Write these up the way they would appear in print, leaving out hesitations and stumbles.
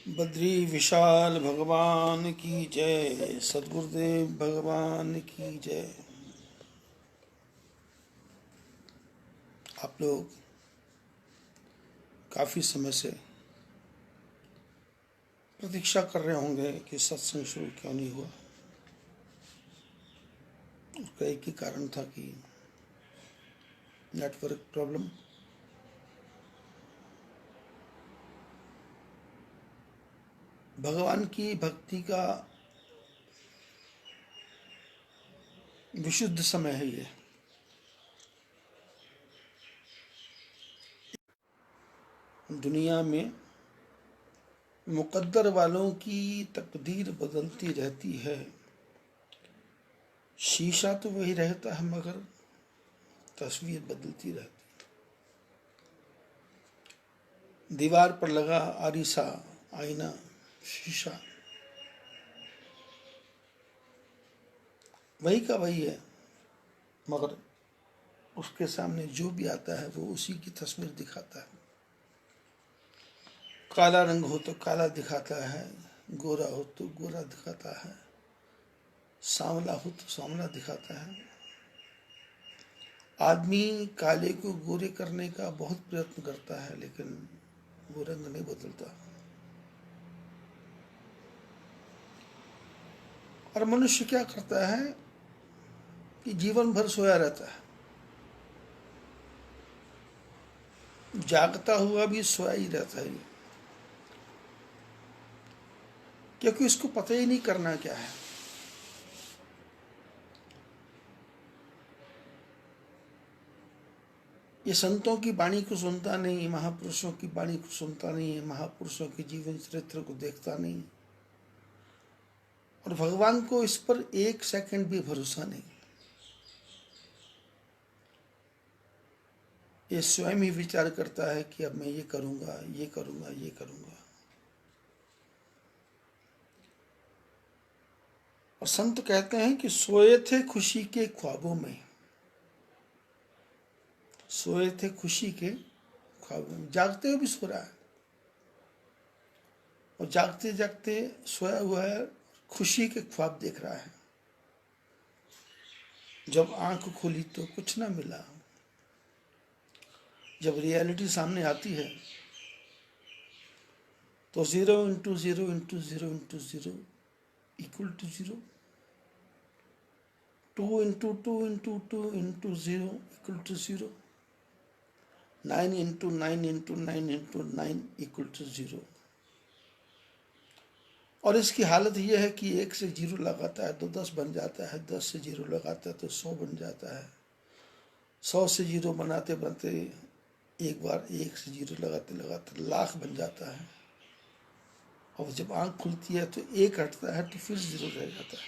बद्री विशाल भगवान की जय। सदगुरुदेव भगवान की जय। आप लोग काफ़ी समय से प्रतीक्षा कर रहे होंगे कि सत्संग शुरू क्यों नहीं हुआ। उसका एक ही कारण था कि नेटवर्क प्रॉब्लम। भगवान की भक्ति का विशुद्ध समय है ये। दुनिया में मुकद्दर वालों की तकदीर बदलती रहती है। शीशा तो वही रहता है मगर तस्वीर बदलती रहती है। दीवार पर लगा आरीसा, आईना, शीशा वही का वही है, मगर उसके सामने जो भी आता है वो उसी की तस्वीर दिखाता है। काला रंग हो तो काला दिखाता है, गोरा हो तो गोरा दिखाता है, सांवला हो तो सांवला दिखाता है। आदमी काले को गोरे करने का बहुत प्रयत्न करता है, लेकिन वो रंग नहीं बदलता। और मनुष्य क्या करता है कि जीवन भर सोया रहता है, जागता हुआ भी सोया ही रहता है, क्योंकि उसको पता ही नहीं करना क्या है। ये संतों की वाणी को सुनता नहीं, महापुरुषों की वाणी को सुनता नहीं, महापुरुषों के जीवन चरित्र को देखता नहीं, और भगवान को इस पर एक सेकंड भी भरोसा नहीं। ये स्वयं ही विचार करता है कि अब मैं ये करूंगा, ये करूंगा, ये करूंगा। और संत कहते हैं कि सोए थे खुशी के ख्वाबों में, सोए थे खुशी के ख्वाबों में। जागते हुए भी सो रहा है, और जागते जागते सोया हुआ है, खुशी के ख्वाब देख रहा है। जब आंख खुली तो कुछ ना मिला। जब रियलिटी सामने आती है तो 0 into 0 into 0 into 0 equal to 0। 2 into 2 into 2 into 0 equal to 0। 9 into 9 into 9 into 9 equal to 0। और इसकी हालत यह है कि 1 से 0 लगाता है तो 10 बन जाता है, 10 से 0 लगाता है तो 100 बन जाता है, 100 से 0 बनाते बनाते एक बार 1 से 0 लगाते लगाते लाख बन जाता है। और जब आंख खुलती है तो 1 हटता है तो फिर 0 रह जाता है।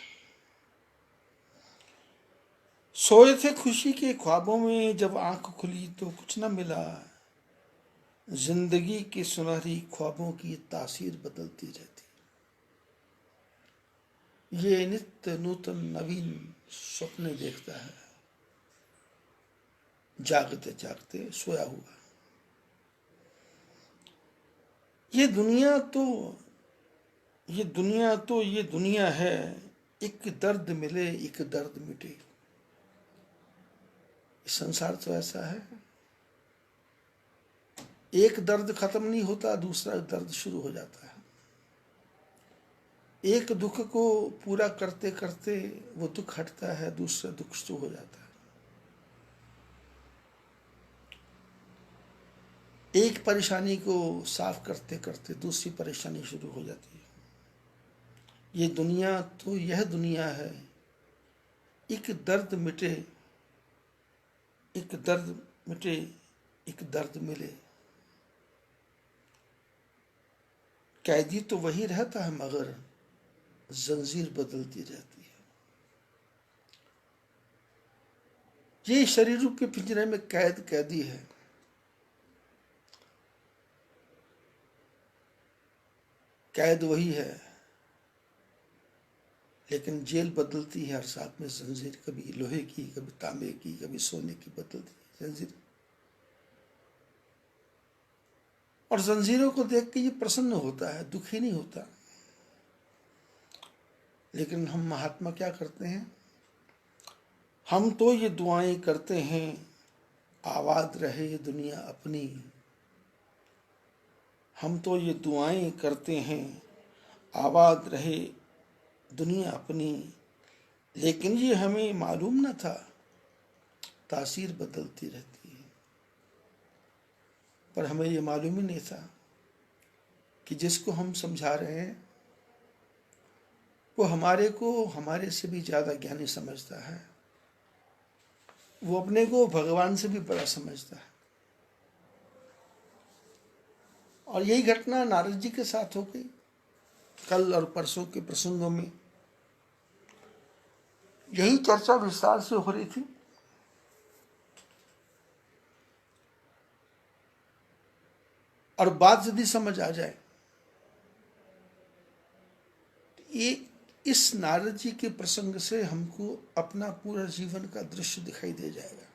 सोए थे खुशी के ख्वाबों में, जब आंख खुली तो कुछ न मिला। जिंदगी की सुनहरी ख्वाबों की तासीर बदलती रहती। ये नित्य नूतन नवीन सपने देखता है, जागते जागते सोया हुआ। ये दुनिया तो ये दुनिया तो ये दुनिया है, एक दर्द मिले एक दर्द मिटे। संसार तो ऐसा है, एक दर्द खत्म नहीं होता, दूसरा दर्द शुरू हो जाता है। एक दुख को पूरा करते करते वो दुख हटता है, दूसरा दुख शुरू हो जाता है। एक परेशानी को साफ करते करते दूसरी परेशानी शुरू हो जाती है। ये दुनिया तो यह दुनिया है, एक दर्द मिटे एक दर्द मिटे एक दर्द मिले। कैदी तो वही रहता है मगर जंजीर बदलती रहती है। ये शरीर रूप के पिंजरे में कैदी है, कैद वही है, लेकिन जेल बदलती है हर साथ में जंजीर, कभी लोहे की, कभी तांबे की, कभी सोने की बदलती है जंजीर। और जंजीरों को देख के ये प्रसन्न होता है, दुखी नहीं होता। लेकिन हम महात्मा क्या करते हैं? हम तो ये दुआएं करते हैं, आबाद रहे दुनिया अपनी। हम तो ये दुआएं करते हैं, आबाद रहे दुनिया अपनी। लेकिन ये हमें मालूम न था, तासीर बदलती रहती है। पर हमें ये मालूम ही नहीं था कि जिसको हम समझा रहे हैं वो हमारे को हमारे से भी ज़्यादा ज्ञानी समझता है। वो अपने को भगवान से भी बड़ा समझता है। और यही घटना नारद जी के साथ हो गई। कल और परसों के प्रसंगों में यही चर्चा विस्तार से हो रही थी। और बात यदि समझ आ जाए, ये इस नारद जी के प्रसंग से हमको अपना पूरा जीवन का दृश्य दिखाई दे जाएगा।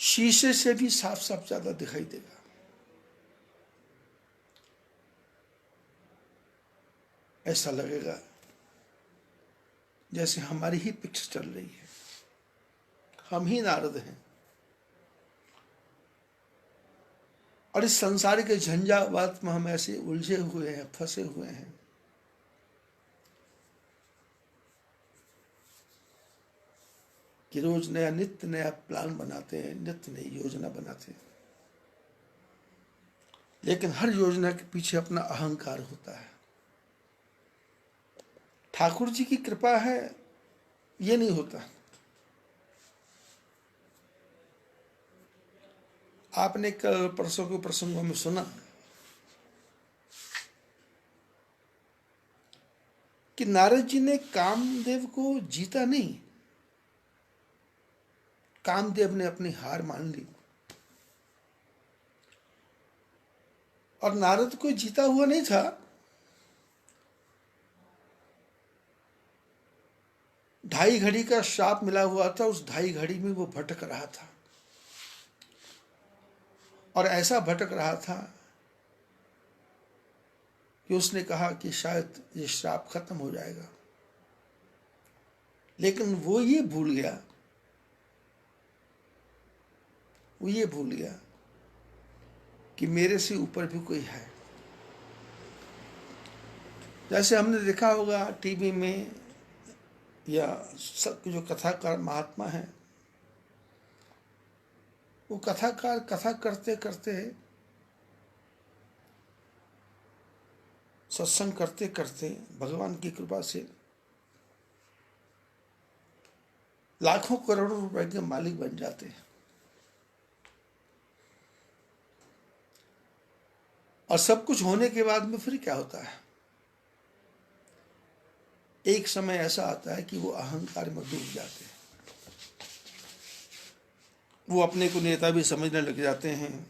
शीशे से भी साफ साफ ज्यादा दिखाई देगा। ऐसा लगेगा जैसे हमारी ही पिक्चर चल रही है, हम ही नारद हैं। और इस संसार के झंझावात में हम ऐसे उलझे हुए हैं, फंसे हुए हैं कि रोज नया नित्य नया प्लान बनाते हैं, नित्य नई योजना बनाते हैं। लेकिन हर योजना के पीछे अपना अहंकार होता है। ठाकुर जी की कृपा है, ये नहीं होता। आपने कल परसों के प्रसंगों में सुना कि नारद जी ने कामदेव को जीता नहीं, कामदेव ने अपनी हार मान ली। और नारद को जीता हुआ नहीं था, ढाई घड़ी का श्राप मिला हुआ था। उस ढाई घड़ी में वो भटक रहा था, और ऐसा भटक रहा था कि उसने कहा कि शायद ये श्राप खत्म हो जाएगा। लेकिन वो ये भूल गया कि मेरे से ऊपर भी कोई है। जैसे हमने देखा होगा टीवी में या सब जो कथाकार महात्मा हैं, वो कथाकार कथा करते करते, सत्संग करते करते भगवान की कृपा से लाखों करोड़ों रुपए के मालिक बन जाते हैं। और सब कुछ होने के बाद में फिर क्या होता है? एक समय ऐसा आता है कि वो अहंकार में डूब जाते हैं। वो अपने को नेता भी समझने लग जाते हैं,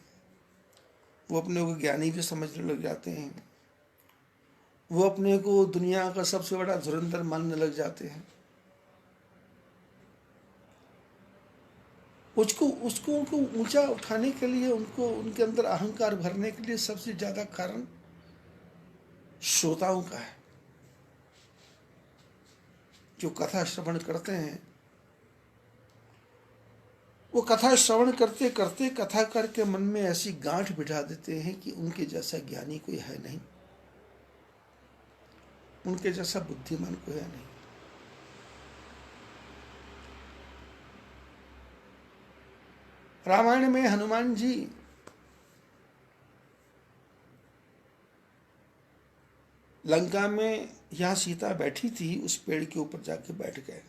वो अपने को ज्ञानी भी समझने लग जाते हैं, वो अपने को दुनिया का सबसे बड़ा धुरंधर मानने लग जाते हैं। उसको उनको ऊंचा उठाने के लिए, उनको उनके अंदर अहंकार भरने के लिए सबसे ज्यादा कारण श्रोताओं का है। जो कथा श्रवण करते हैं, वो कथा श्रवण करते करते कथाकार के मन में ऐसी गांठ बिठा देते हैं कि उनके जैसा ज्ञानी कोई है नहीं, उनके जैसा बुद्धिमान कोई है नहीं। रामायण में हनुमान जी लंका में, यहां सीता बैठी थी, उस पेड़ के ऊपर जाके बैठ गए।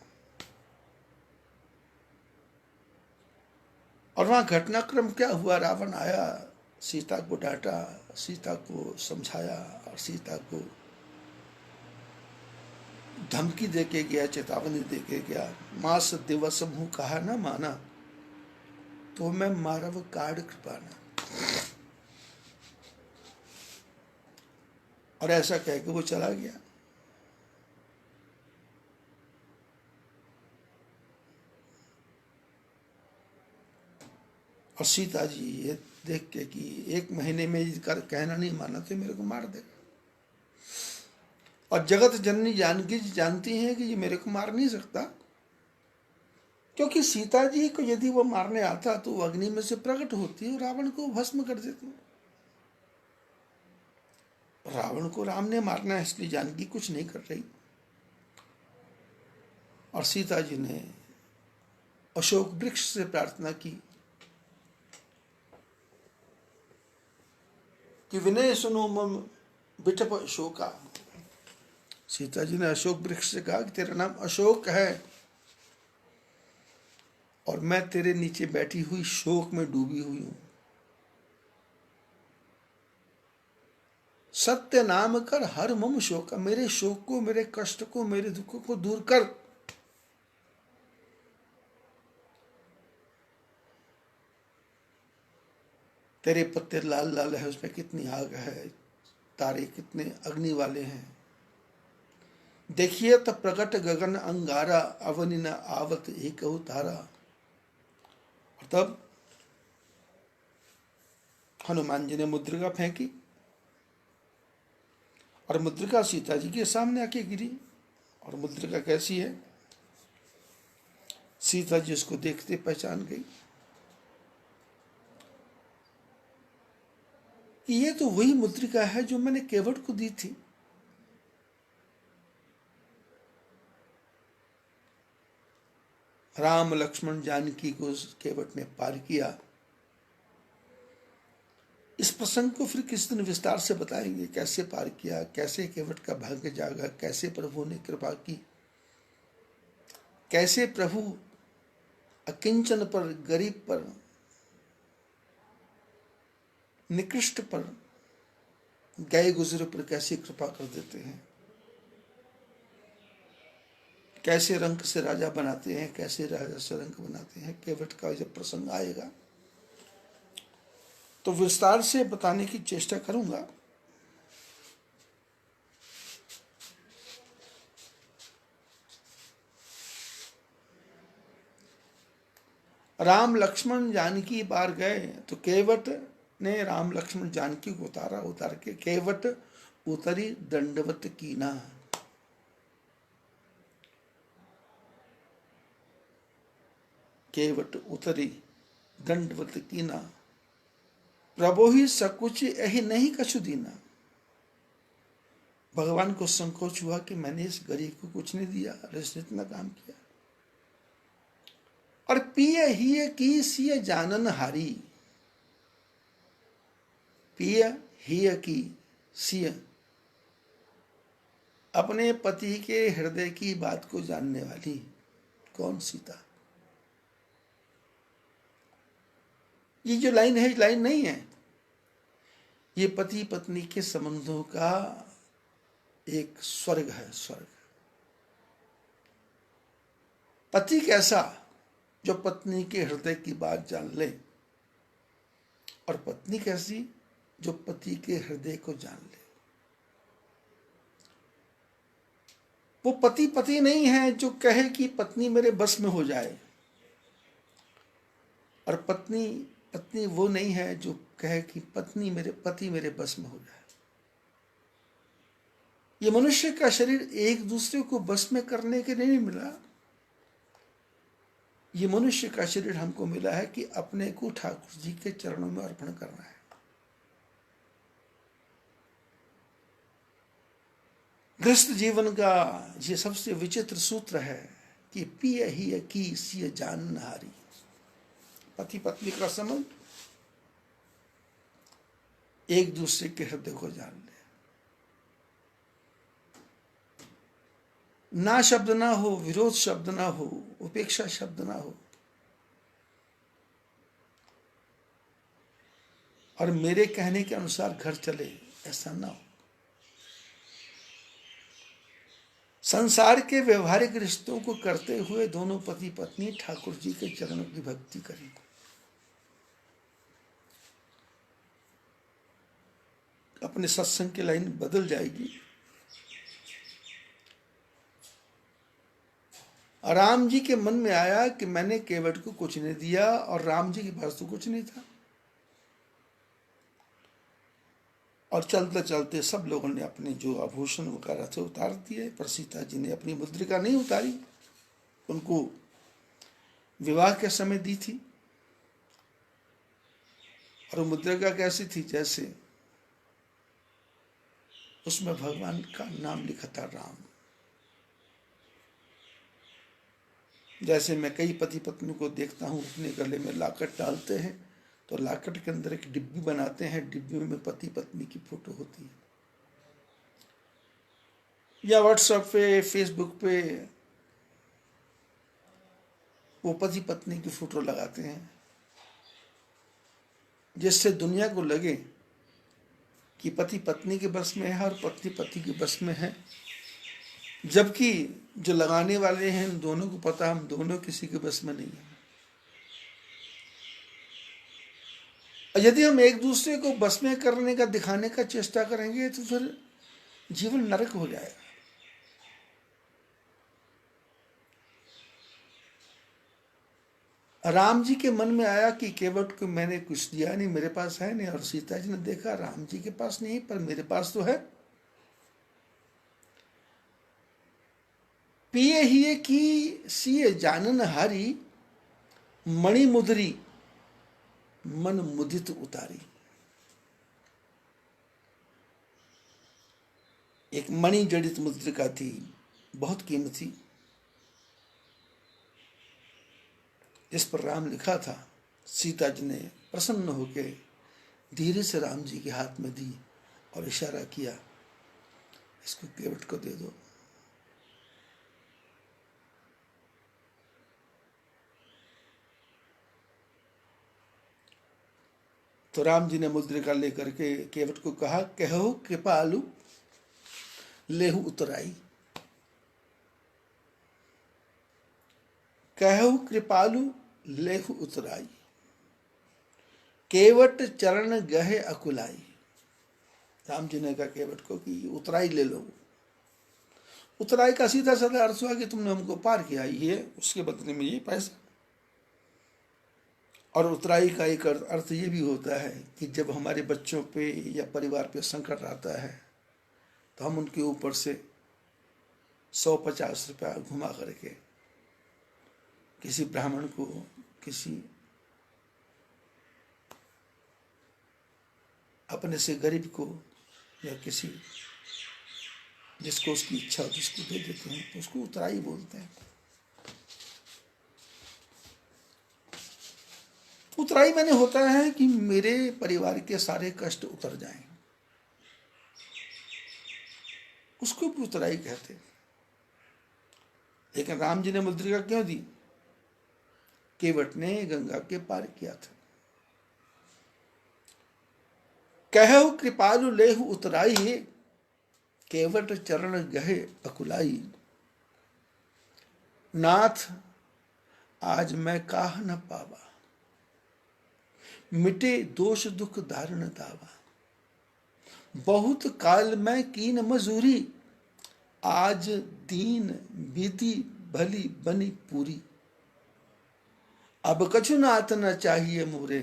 और वहां घटनाक्रम क्या हुआ? रावण आया, सीता को डांटा, सीता को समझाया, और सीता को धमकी देके गया, चेतावनी देके गया। मास दिवस मुँह कहा ना माना, तो मैं मारव काढ़ कृपाना। और ऐसा कह के वो चला गया। और सीता जी ये देख के कि 1 महीने में कर कहना नहीं माना तो मेरे को मार देगा। और जगत जननी जानकी जी जानती हैं कि ये मेरे को मार नहीं सकता, क्योंकि सीता जी को यदि वो मारने आता तो वो अग्नि में से प्रकट होती और रावण को भस्म कर देती। रावण को राम ने मारना है, इसलिए जानकी कुछ नहीं कर रही। और सीता जी ने अशोक वृक्ष से प्रार्थना की कि विनय सुनो मम बिटप अशोका। सीता जी ने अशोक वृक्ष से कहा कि तेरा नाम अशोक है और मैं तेरे नीचे बैठी हुई शोक में डूबी हुई हूं। सत्य नाम कर हर मम शोक, मेरे शोक को, मेरे कष्ट को, मेरे दुख को दूर कर। तेरे पत्ते लाल लाल है, उसमें कितनी आग है, तारे कितने अग्नि वाले हैं। देखिए तब प्रकट गगन अंगारा, अवनि न आवत एक तारा। और तब हनुमान जी ने मुद्रिका फेंकी और मुद्रिका सीता जी के सामने आके गिरी। और मुद्रिका कैसी है, सीता जी उसको देखते पहचान गई कि ये तो वही मुद्रिका है जो मैंने केवट को दी थी। राम लक्ष्मण जानकी को केवट ने पार किया। इस प्रसंग को फिर किस दिन विस्तार से बताएंगे, कैसे पार किया, कैसे केवट का भाग्य जागा, कैसे प्रभु ने कृपा की, कैसे प्रभु अकिंचन पर, गरीब पर, निकृष्ट पर, गए गुजरे पर कैसे कृपा कर देते हैं, कैसे रंक से राजा बनाते हैं, कैसे राजा से रंक बनाते हैं। केवट का जब प्रसंग आएगा तो विस्तार से बताने की चेष्टा करूंगा। राम लक्ष्मण जानकी बार गए तो केवट ने राम लक्ष्मण जानकी को उतारा। उतार के केवट उतरी दंडवत कीना। केवट उतरी दंडवत कीना, प्रभु ही सकुच यही नहीं कछु दीना। भगवान को संकोच हुआ कि मैंने इस गरीब को कुछ नहीं दिया, इसने इतना काम किया। और पिय ही की सिय जानन हारी, पिय ही की सिय, अपने पति के हृदय की बात को जानने वाली कौन, सीता। ये जो लाइन है, लाइन नहीं है, ये पति पत्नी के संबंधों का एक स्वर्ग है। स्वर्ग, पति कैसा, जो पत्नी के हृदय की बात जान ले, और पत्नी कैसी, जो पति के हृदय को जान ले। वो पति पति नहीं है जो कहे कि पत्नी मेरे बस में हो जाए, और पत्नी पत्नी वो नहीं है जो कहे कि पति मेरे बस में हो जाए। ये मनुष्य का शरीर एक दूसरे को बस में करने के लिए नहीं मिला। ये मनुष्य का शरीर हमको मिला है कि अपने को ठाकुर जी के चरणों में अर्पण करना है। गृहस्थ जीवन का ये सबसे विचित्र सूत्र है कि पिय ही की सिय जान हारी। पति पत्नी का संबंध एक दूसरे के हृदय को जान ले। ना शब्द ना हो, विरोध शब्द ना हो, उपेक्षा शब्द ना हो, और मेरे कहने के अनुसार घर चले, ऐसा ना हो। संसार के व्यवहारिक रिश्तों को करते हुए दोनों पति पत्नी ठाकुर जी के चरणों की भक्ति करें। अपने सत्संग की लाइन बदल जाएगी। राम जी के मन में आया कि मैंने केवट को कुछ नहीं दिया और राम जी के पास तो कुछ नहीं था। और चलते चलते सब लोगों ने अपने जो आभूषण वगैरह थे उतार दिए, पर सीता जी ने अपनी मुद्रिका नहीं उतारी। उनको विवाह के समय दी थी, और मुद्रिका कैसी थी, जैसे उसमें भगवान का नाम लिखा था, राम। जैसे मैं कई पति पत्नी को देखता हूँ अपने गले में लॉकेट डालते हैं, तो लॉकेट के अंदर एक डिब्बी बनाते हैं, डिब्बी में पति पत्नी की फोटो होती है, या व्हाट्सएप पे, फेसबुक पे वो पति पत्नी की फोटो लगाते हैं, जिससे दुनिया को लगे कि पति पत्नी के बस में है और पत्नी पति के बस में है। जबकि जो लगाने वाले हैं उन दोनों को पता हम दोनों किसी के बस में नहीं है। और यदि हम एक दूसरे को बस में करने का, दिखाने का चेष्टा करेंगे तो फिर जीवन नरक हो जाएगा। राम जी के मन में आया कि केवट को मैंने कुछ दिया नहीं, मेरे पास है नहीं, और सीता जी ने देखा राम जी के पास नहीं पर मेरे पास तो है। पिए हिये की सिए जानन हारी, मणि मुद्री मन मुदित उतारी। एक मणि जड़ित मुद्रिका थी, बहुत कीमती, जिस पर राम लिखा था। सीता जी ने प्रसन्न होकर धीरे से राम जी के हाथ में दी और इशारा किया, इसको केवट को दे दो। तो राम जी ने मुद्रिका लेकर के केवट को कहा, कहो कृपालु लेहु उतराई। कहो कृपालु लेहु उतराई, केवट चरण गहे अकुलाई। राम जी ने कहा केवट को कि उतराई ले लो। उतराई का सीधा साधा अर्थ हुआ कि तुमने हमको पार किया, ये उसके बदले में ये पैसा। और उतराई का एक अर्थ ये भी होता है कि जब हमारे बच्चों पे या परिवार पे संकट आता है तो हम उनके ऊपर से 150 रुपया घुमा करके किसी ब्राह्मण को, किसी अपने से गरीब को, या किसी जिसको उसकी इच्छा हो जिसको दे देते हैं, तो उसको उतराई बोलते हैं। उतराई मैंने होता है कि मेरे परिवार के सारे कष्ट उतर जाएं, उसको भी उतराई कहते हैं। लेकिन राम जी ने मुद्रिका क्यों दी? केवट ने गंगा के पार किया था। कहु कृपालु लेहु उतराई, केवट चरण गहे अकुलाई। नाथ आज मैं काह न पावा, मिटे दोष दुख दारुण दावा। बहुत काल मैं कीन मजूरी, आज दीन बीती भली बनी पूरी। अब कछु नाथ न चाहिए मोरे,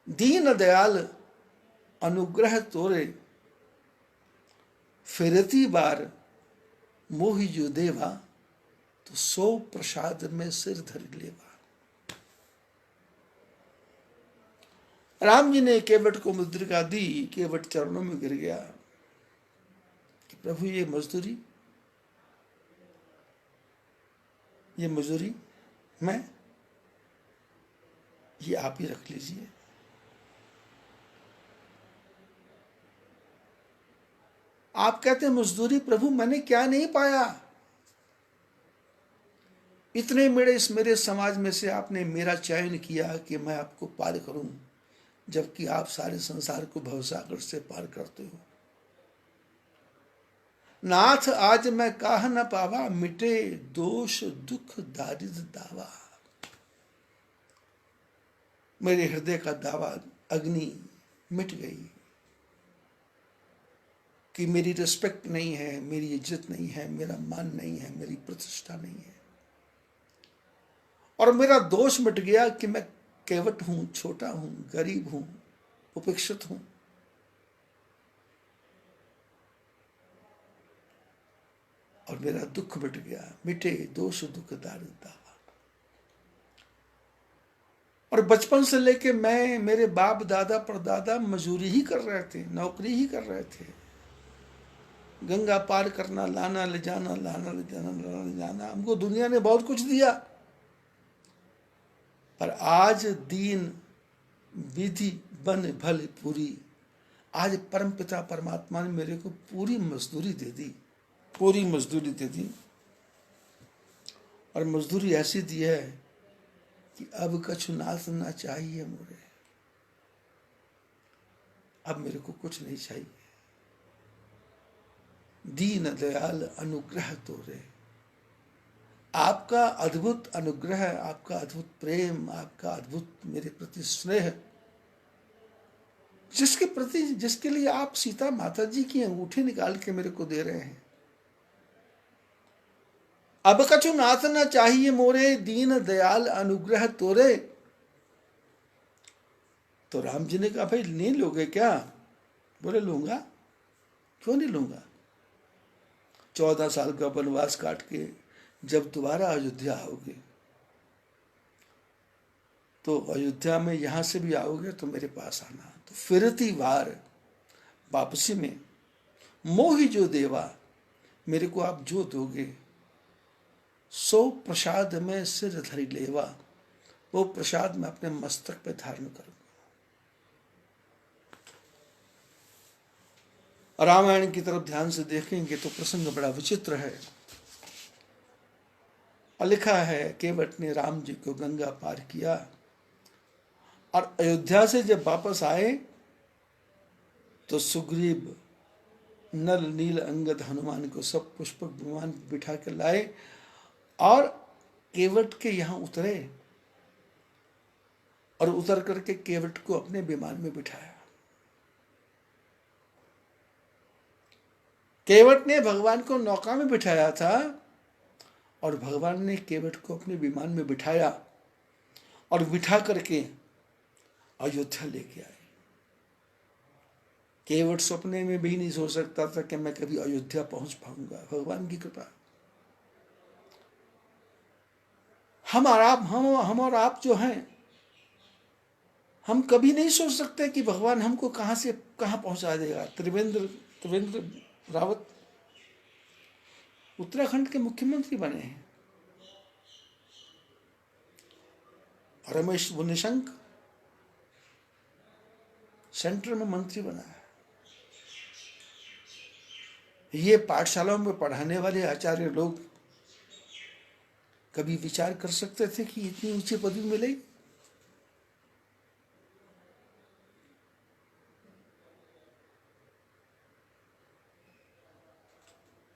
दीन दयाल अनुग्रह तोरे। फिरती बार मोहि जो देवा, तो सो प्रसाद में सिर धर लेवा। राम जी ने केवट को मुद्रिका दी, केवट चरणों में गिर गया कि प्रभु ये मजदूरी मैं, ये आप ही रख लीजिए। आप कहते हैं मजदूरी, प्रभु मैंने क्या नहीं पाया, इतने मेरे समाज में से आपने मेरा चयन किया कि मैं आपको पार करूं, जबकि आप सारे संसार को भवसागर से पार करते हो। नाथ आज मैं काह न पावा, मिटे दोष दुख दारिद्र दावा। मेरे हृदय का दावा अग्नि मिट गई। कि मेरी रिस्पेक्ट नहीं है, मेरी इज्जत नहीं है, मेरा मान नहीं है, मेरी प्रतिष्ठा नहीं है, और मेरा दोष मिट गया कि मैं केवट हूं, छोटा हूं, गरीब हूं, उपेक्षित हूं। और मेरा दुख मिट गया, मिटे दोष दुख दारुदा। और बचपन से लेके मैं, मेरे बाप दादा परदादा मजदूरी ही कर रहे थे, नौकरी ही कर रहे थे। गंगा पार करना, लाना ले जाना, लाना ले जाना, लाना ले जाना, हमको दुनिया ने बहुत कुछ दिया। पर आज दीन विधि बन भल पूरी, आज परम पिता परमात्मा ने मेरे को पूरी मजदूरी दे दी, पूरी मजदूरी दे दी। और मजदूरी ऐसी दी है कि अब कछु नाथ ना चाहिए मोरे, अब मेरे को कुछ नहीं चाहिए। दीन दयाल अनुग्रह तोरे, आपका अद्भुत अनुग्रह, आपका अद्भुत प्रेम, आपका अद्भुत मेरे प्रति स्नेह, जिसके प्रति, जिसके लिए आप सीता माता जी की अंगूठी निकाल के मेरे को दे रहे हैं। अब कछु नाथ न चाहिए मोरे, दीन दयाल अनुग्रह तोरे। तो राम जी ने कहा, भाई नहीं लोगे क्या? बोले लूंगा, क्यों नहीं लूंगा। 14 साल का वनवास काट के जब दोबारा अयोध्या आओगे, तो अयोध्या में यहां से भी आओगे तो मेरे पास आना। तो फिरती वार वापसी में मोहि जो देवा, मेरे को आप जो दोगे, सो प्रसाद में सिर धरी लेवा, वो प्रसाद मैं अपने मस्तक पे धारण करूंगा। रामायण की तरफ ध्यान से देखेंगे तो प्रसंग बड़ा विचित्र है। और लिखा है, केवट ने राम जी को गंगा पार किया, और अयोध्या से जब वापस आए तो सुग्रीव, नल नील अंगद हनुमान को सब पुष्पक विमान बिठा कर लाए, और केवट के यहां उतरे, और उतर करके केवट को अपने विमान में बिठाया। केवट ने भगवान को नौका में बिठाया था, और भगवान ने केवट को अपने विमान में बिठाया, और बिठा करके अयोध्या लेके आए। केवट सपने में भी नहीं सोच सकता था कि मैं कभी अयोध्या पहुंच पाऊंगा। भगवान की कृपा। हम और आप जो हैं, हम कभी नहीं सोच सकते कि भगवान हमको कहां से कहां पहुंचा देगा। त्रिवेंद्र रावत उत्तराखंड के मुख्यमंत्री बने हैं। रमेश निशंक सेंटर में मंत्री बना है। ये पाठशालाओं में पढ़ाने वाले आचार्य लोग कभी विचार कर सकते थे कि इतनी ऊंची पदवी मिलेगी?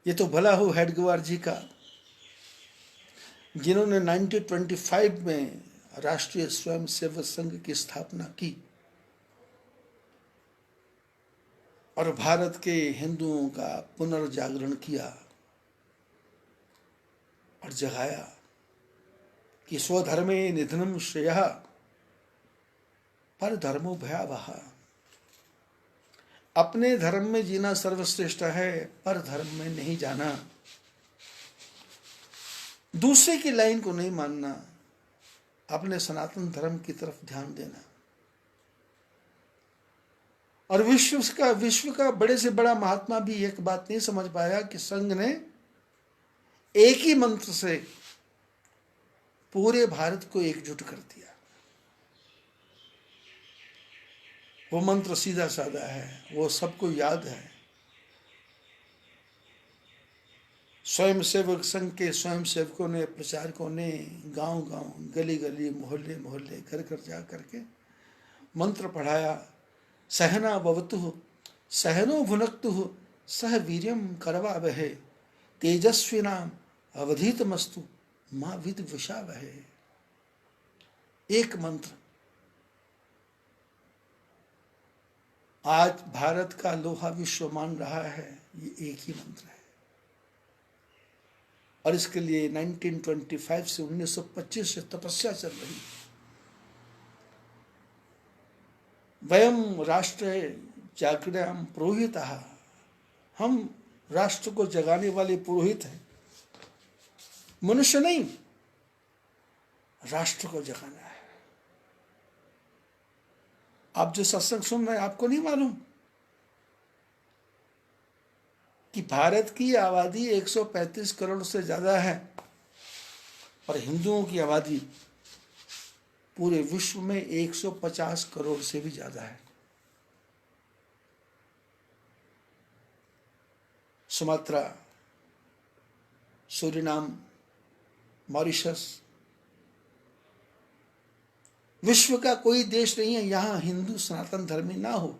ये तो भला हो हेडगेवार जी का, जिन्होंने 1925 में राष्ट्रीय स्वयंसेवक संघ की स्थापना की और भारत के हिंदुओं का पुनर्जागरण किया और जगाया कि स्वधर्मे निधनम श्रेयः पर धर्मो भयावह। अपने धर्म में जीना सर्वश्रेष्ठ है, पर धर्म में नहीं जाना, दूसरे की लाइन को नहीं मानना, अपने सनातन धर्म की तरफ ध्यान देना। और विश्व का बड़े से बड़ा महात्मा भी एक बात नहीं समझ पाया कि संघ ने एक ही मंत्र से पूरे भारत को एकजुट कर दिया। वो मंत्र सीधा साधा है, वो सबको याद है। स्वयंसेवक संघ के स्वयंसेवकों ने, प्रचारकों ने गांव गांव, गली गली, मोहल्ले मोहल्ले, घर घर जा करके मंत्र पढ़ाया। सहना भवतु सहनो भुनक्तु सह वीर्यम करवावहै तेजस्विनाम अवधीतमस्तु मां विद्विषावहै। एक मंत्र, आज भारत का लोहा विश्व मान रहा है, ये एक ही मंत्र है। और इसके लिए 1925 से 1925 से तपस्या चल रही है। वयम राष्ट्र जागृणाम पुरोहितः, हम राष्ट्र को जगाने वाले पुरोहित हैं। मनुष्य नहीं, राष्ट्र को जगाना है। आप जो सत्संग सुन रहे हैं, आपको नहीं मालूम कि भारत की आबादी 135 करोड़ से ज्यादा है और हिंदुओं की आबादी पूरे विश्व में 150 करोड़ से भी ज्यादा है। सुमात्रा, सूरीनाम, मॉरिशस, विश्व का कोई देश नहीं है यहां हिंदू सनातन धर्मी ना हो।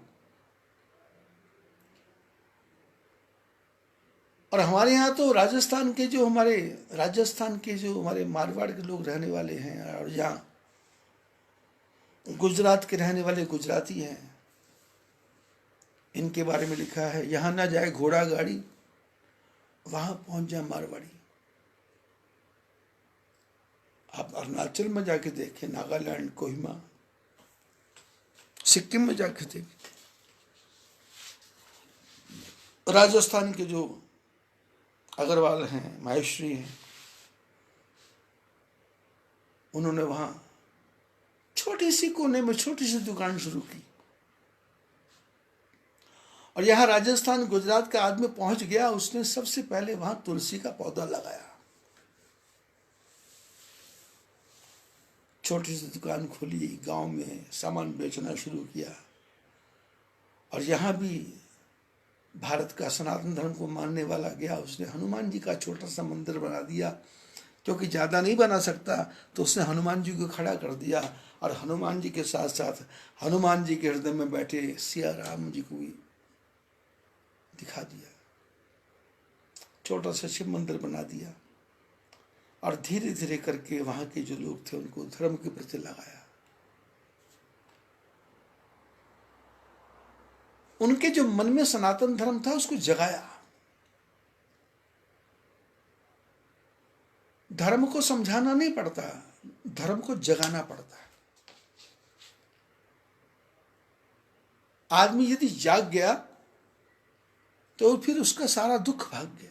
और हमारे यहाँ तो राजस्थान के जो हमारे मारवाड़ के लोग रहने वाले हैं, और यहाँ गुजरात के रहने वाले गुजराती हैं, इनके बारे में लिखा है, यहाँ ना जाए घोड़ा गाड़ी, वहां पहुंच जाए मारवाड़ी। आप अरुणाचल में जाके देखें, नागालैंड, कोहिमा, सिक्किम में जाके देखें, राजस्थान के जो अग्रवाल हैं, माहेश्वरी हैं, उन्होंने वहां छोटी सी कोने में छोटी सी दुकान शुरू की। और यहां राजस्थान गुजरात का आदमी पहुंच गया, उसने सबसे पहले वहां तुलसी का पौधा लगाया, छोटी सी दुकान खोली, गांव में सामान बेचना शुरू किया। और यहां भी भारत का सनातन धर्म को मानने वाला गया, उसने हनुमान जी का छोटा सा मंदिर बना दिया, क्योंकि ज़्यादा नहीं बना सकता तो उसने हनुमान जी को खड़ा कर दिया। और हनुमान जी के साथ साथ हनुमान जी के हृदय में बैठे सिया राम जी को भी दिखा दिया, छोटा सा शिव मंदिर बना दिया। और धीरे धीरे करके वहां के जो लोग थे उनको धर्म के प्रति लगाया। उनके जो मन में सनातन धर्म था उसको जगाया। धर्म को समझाना नहीं पड़ता, धर्म को जगाना पड़ता है। आदमी यदि जाग गया तो फिर उसका सारा दुख भाग गया।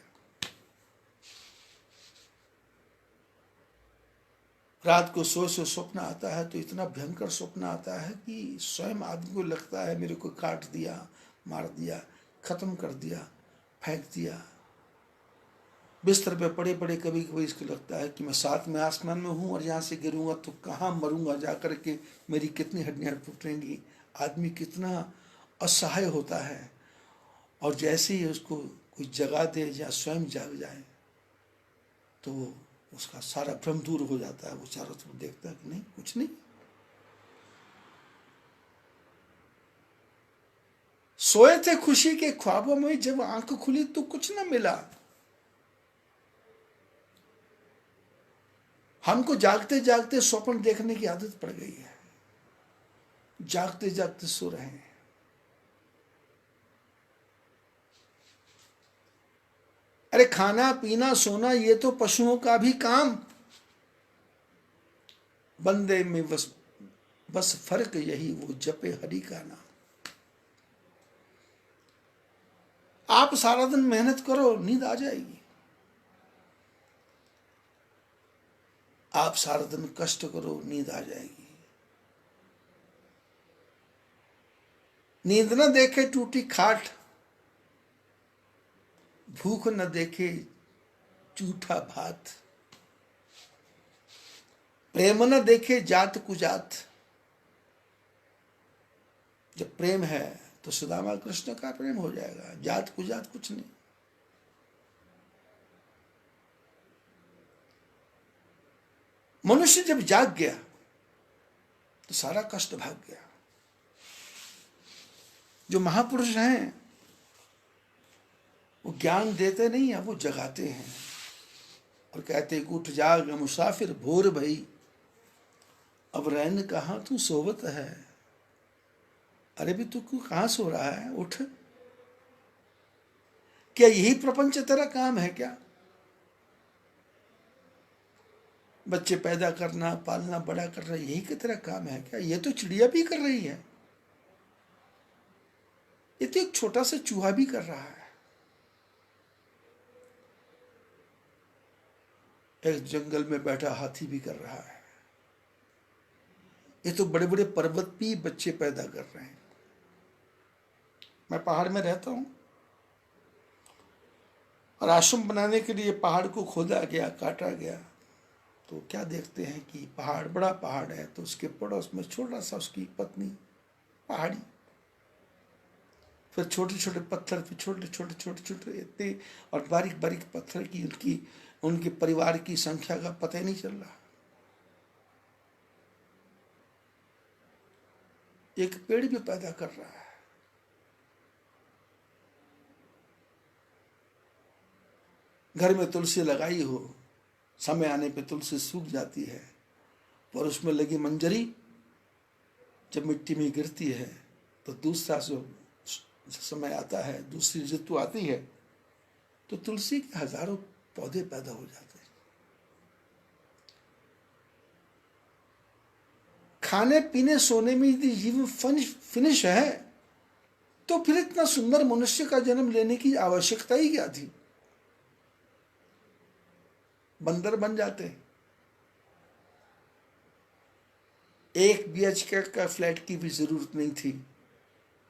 रात को सो स्वप्न आता है तो इतना भयंकर स्वप्न आता है कि स्वयं आदमी को लगता है मेरे को काट दिया, मार दिया, खत्म कर दिया, फेंक दिया। बिस्तर पे पड़े पड़े कभी कभी इसको लगता है कि मैं 7वें आसमान में हूँ और यहाँ से गिरूंगा तो कहाँ मरूंगा जाकर के, मेरी कितनी हड्डियाँ टूटेंगी। आदमी कितना असहाय होता है। और जैसे ही उसको कोई जगा दे या स्वयं जाग जाए तो उसका सारा भ्रम दूर हो जाता है। वो चारों तरफ देखता है कि नहीं, कुछ नहीं। सोए थे खुशी के ख्वाबों में, जब आंख खुली तो कुछ न मिला। हमको जागते जागते स्वप्न देखने की आदत पड़ गई है, जागते जागते सो रहे हैं। अरे खाना पीना सोना ये तो पशुओं का भी काम, बंदे में बस फर्क यही, वो जपे हरि का नाम। आप सारा दिन मेहनत करो, नींद आ जाएगी। आप सारा दिन कष्ट करो, नींद आ जाएगी। नींद न देखे टूटी खाट, भूख न देखे जूठा भात, प्रेम न देखे जात कुजात। जब प्रेम है तो सुदामा कृष्ण का प्रेम हो जाएगा, जात कुजात कुछ नहीं। मनुष्य जब जाग गया तो सारा कष्ट भाग गया। जो महापुरुष हैं वो ज्ञान देते नहीं है, वो जगाते हैं और कहते हैं उठ जाग मुसाफिर भोर भई, अब रैन कहाँ तू सोवत है, अरे भी तू कहाँ सो रहा है, उठ। क्या यही प्रपंच तेरा काम है क्या? बच्चे पैदा करना, पालना, बड़ा करना, यही का तेरा काम है क्या? ये तो चिड़िया भी कर रही है, ये तो एक छोटा सा चूहा भी कर रहा है, एक जंगल में बैठा हाथी भी कर रहा है, ये तो बड़े बड़े पर्वत भी बच्चे पैदा कर रहे हैं। मैं पहाड़ में रहता हूं और आश्रम बनाने के लिए पहाड़ को खोदा गया, काटा गया, तो क्या देखते हैं कि पहाड़, बड़ा पहाड़ है, तो उसके पड़ोस में छोटा सा उसकी पत्नी पहाड़ी, फिर छोटे छोटे पत्थर, फिर छोटे छोटे छोटे छोटे इतने, और बारीक बारीक पत्थर की उनकी उनके परिवार की संख्या का पता ही नहीं चल रहा। एक पेड़ भी पैदा कर रहा है। घर में तुलसी लगाई हो, समय आने पे तुलसी सूख जाती है, और उसमें लगी मंजरी जब मिट्टी में गिरती है तो दूसरा जो समय आता है, दूसरी ऋतु आती है, तो तुलसी के हजारों पौधे पैदा हो जाते हैं। खाने पीने सोने में यदि जीवन फिनिश है, तो फिर इतना सुंदर मनुष्य का जन्म लेने की आवश्यकता ही क्या थी? बंदर बन जाते हैं। एक बीएचके का फ्लैट की भी जरूरत नहीं थी,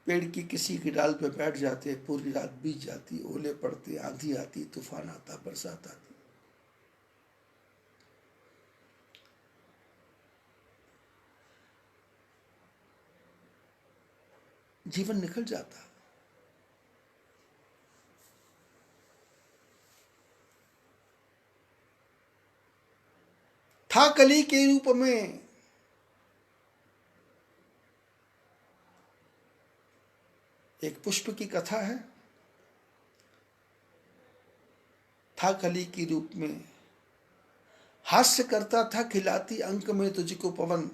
पेड़ की किसी की डाल पे बैठ जाते, पूरी रात बीत जाती, ओले पड़ते, आंधी आती, तूफान आता, बरसात आती, जीवन निकल जाता। था कली के रूप में एक पुष्प की कथा है। था कली के रूप में, हास्य करता था खिलाती अंक में तुझको पवन,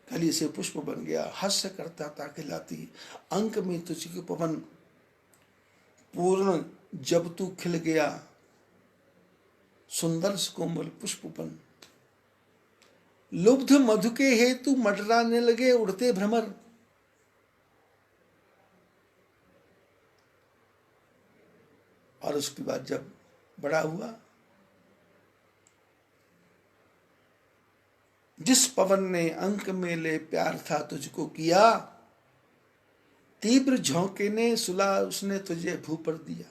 कली से पुष्प बन गया, हास्य करता था खिलाती अंक में तुझको पवन, पूर्ण जब तू खिल गया सुंदर कोमल पुष्प बन, लुब्ध मधु के हेतु मंडराने लगे उड़ते भ्रमर, और उसके बाद जब बड़ा हुआ, जिस पवन ने अंक में ले प्यार था तुझको किया, तीव्र झोंके ने सुला उसने तुझे भू पर दिया,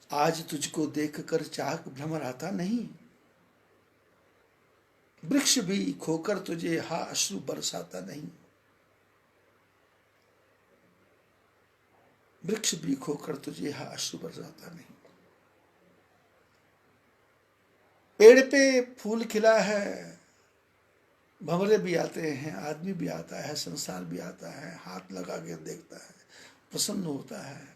आज तुझको देखकर चाक भ्रमर आता नहीं, वृक्ष भी खोकर तुझे हा अश्रु बरसाता नहीं, वृक्ष भी खोकर तुझे हा अश्रु बरसाता नहीं। पेड़ पे फूल खिला है, भंवरे भी आते हैं, आदमी भी आता है, संसार भी आता है, हाथ लगा के देखता है, प्रसन्न होता है।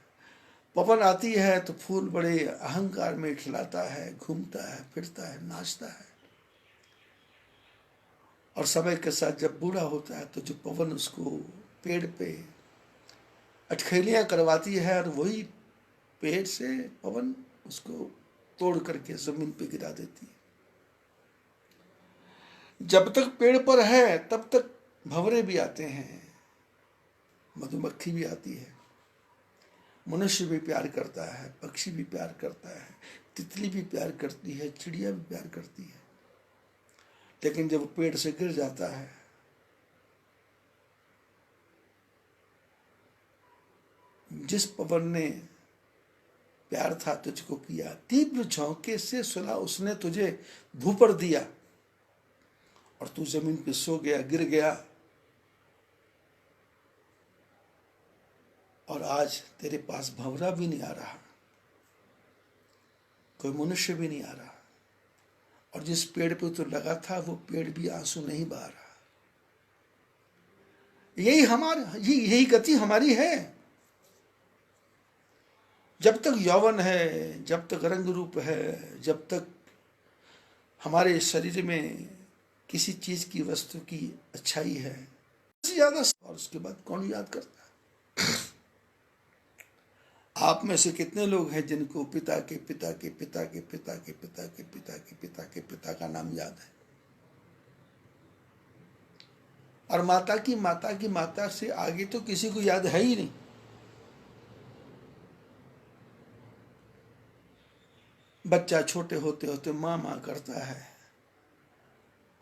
पवन आती है तो फूल बड़े अहंकार में खिलाता है, घूमता है, फिरता है, नाचता है, और समय के साथ जब बूढ़ा होता है तो जो पवन उसको पेड़ पे अटखेलियां करवाती है, और वही पेड़ से पवन उसको तोड़ करके जमीन पे गिरा देती है। जब तक पेड़ पर है तब तक भंवरे भी आते हैं, मधुमक्खी भी आती है, मनुष्य भी प्यार करता है, पक्षी भी प्यार करता है, तितली भी प्यार करती है, चिड़िया भी प्यार करती है। लेकिन जब पेड़ से गिर जाता है, जिस पवन ने प्यार था तुझको किया, तीव्र झोंके से सुला उसने तुझे भू पर दिया, और तू जमीन पे सो गया, गिर गया, और आज तेरे पास भंवरा भी नहीं आ रहा, कोई मनुष्य भी नहीं आ रहा, और जिस पेड़ पे तो लगा था वो पेड़ भी आंसू नहीं बहा रहा। यही गति हमारी है। जब तक यौवन है, जब तक रंग रूप है, जब तक हमारे शरीर में किसी चीज की वस्तु की अच्छाई है ज्यादा, और उसके बाद कौन याद करता है? आप में से कितने लोग हैं जिनको पिता के पिता के पिता के पिता के पिता के पिता के पिता के पिता का नाम याद है, और माता की माता से आगे तो किसी को याद है ही नहीं। बच्चा छोटे होते होते माँ माँ करता है,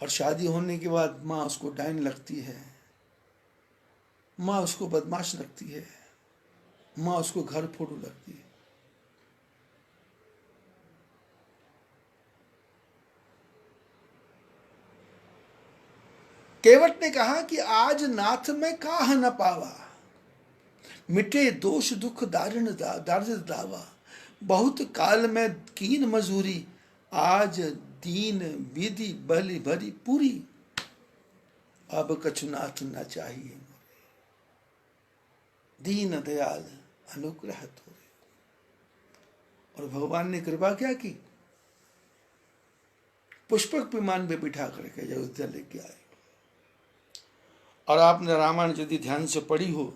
और शादी होने के बाद माँ उसको डायन लगती है, माँ उसको बदमाश लगती है, माँ उसको घर फोड़ू लगती है। केवट ने कहा कि आज नाथ में काह न पावा, मिटे दोष दुख दारिण दारिद्र दावा, बहुत काल में कीन मजूरी, आज दीन विधि बलि भरी पूरी, अब कछु नाथ न चाहिए, दीन दयाल अनुग्रह तोरे। और भगवान ने कृपा क्या की, पुष्पक विमान पे बिठा करके अयोध्या लेके आए। और आपने रामायण यदि ध्यान से पढ़ी हो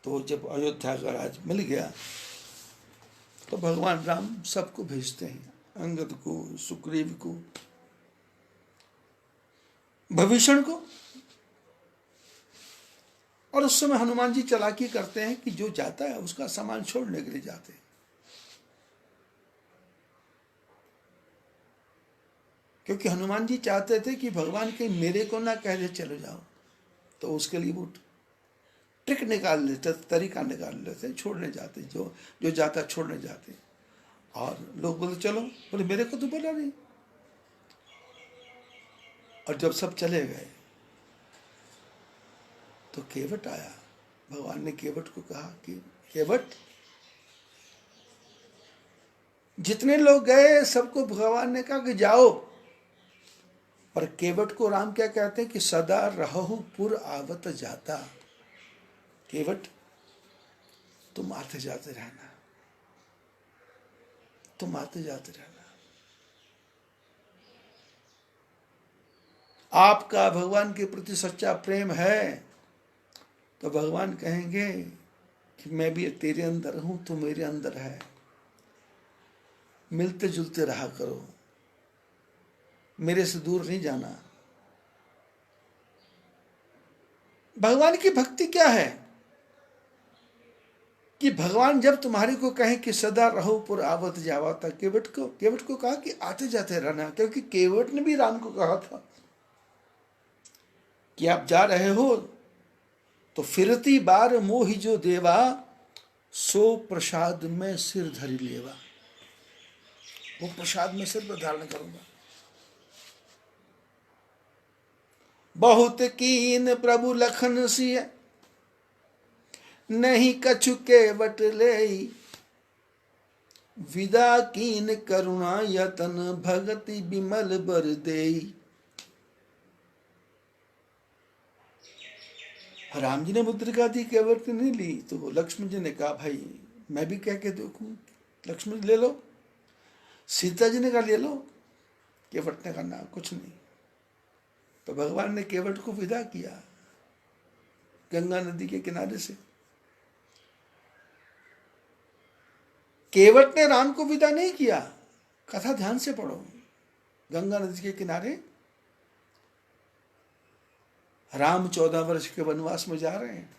तो जब अयोध्या का राज मिल गया तो भगवान राम सबको भेजते हैं, अंगद को, सुग्रीव को, विभीषण को। और उस समय हनुमान जी चालाकी करते हैं कि जो जाता है उसका सामान छोड़ने के लिए जाते हैं, क्योंकि हनुमान जी चाहते थे कि भगवान के मेरे को ना कह दे चले जाओ, तो उसके लिए वो ट्रिक निकाल लेते, तरीका निकाल लेते, छोड़ने जाते, जो जाता छोड़ने जाते। और लोग बोले चलो, बोले मेरे को तो बोला नहीं। और जब सब चले गए तो केवट आया। भगवान ने केवट को कहा कि केवट, जितने लोग गए सबको भगवान ने कहा कि जाओ, पर केवट को राम क्या कहते हैं कि सदा रहु पुर आवत जाता। केवट, तुम आते जाते रहना, तुम आते जाते रहना। आपका भगवान के प्रति सच्चा प्रेम है तो भगवान कहेंगे कि मैं भी तेरे अंदर हूं, तू मेरे अंदर है, मिलते जुलते रहा करो, मेरे से दूर नहीं जाना। भगवान की भक्ति क्या है कि भगवान जब तुम्हारे को कहें कि सदा रहो पुर आवत जावता, केवट को कहा कि आते जाते रहना, क्योंकि केवट ने भी राम को कहा था कि आप जा रहे हो तो फिरती बार मोहि जो देवा, सो प्रसाद में सिर धरी लेवा। वो प्रसाद में सिर पर धारण करूंगा। बहुत कीन प्रभु लखन सिय, नहीं कछु केवट लेई, विदा कीन करुणा यतन, भगति बिमल बर देई। राम जी ने मुद्रिका दी, केवट ने नहीं ली, तो लक्ष्मण जी ने कहा भाई मैं भी कह के देखूं। लक्ष्मण जी ले लो, सीता जी ने कहा ले लो, केवट ने कहा ना कुछ नहीं। तो भगवान ने केवट को विदा किया गंगा नदी के किनारे से। केवट ने राम को विदा नहीं किया, कथा ध्यान से पढ़ो। गंगा नदी के किनारे राम 14 वर्ष के वनवास में जा रहे हैं।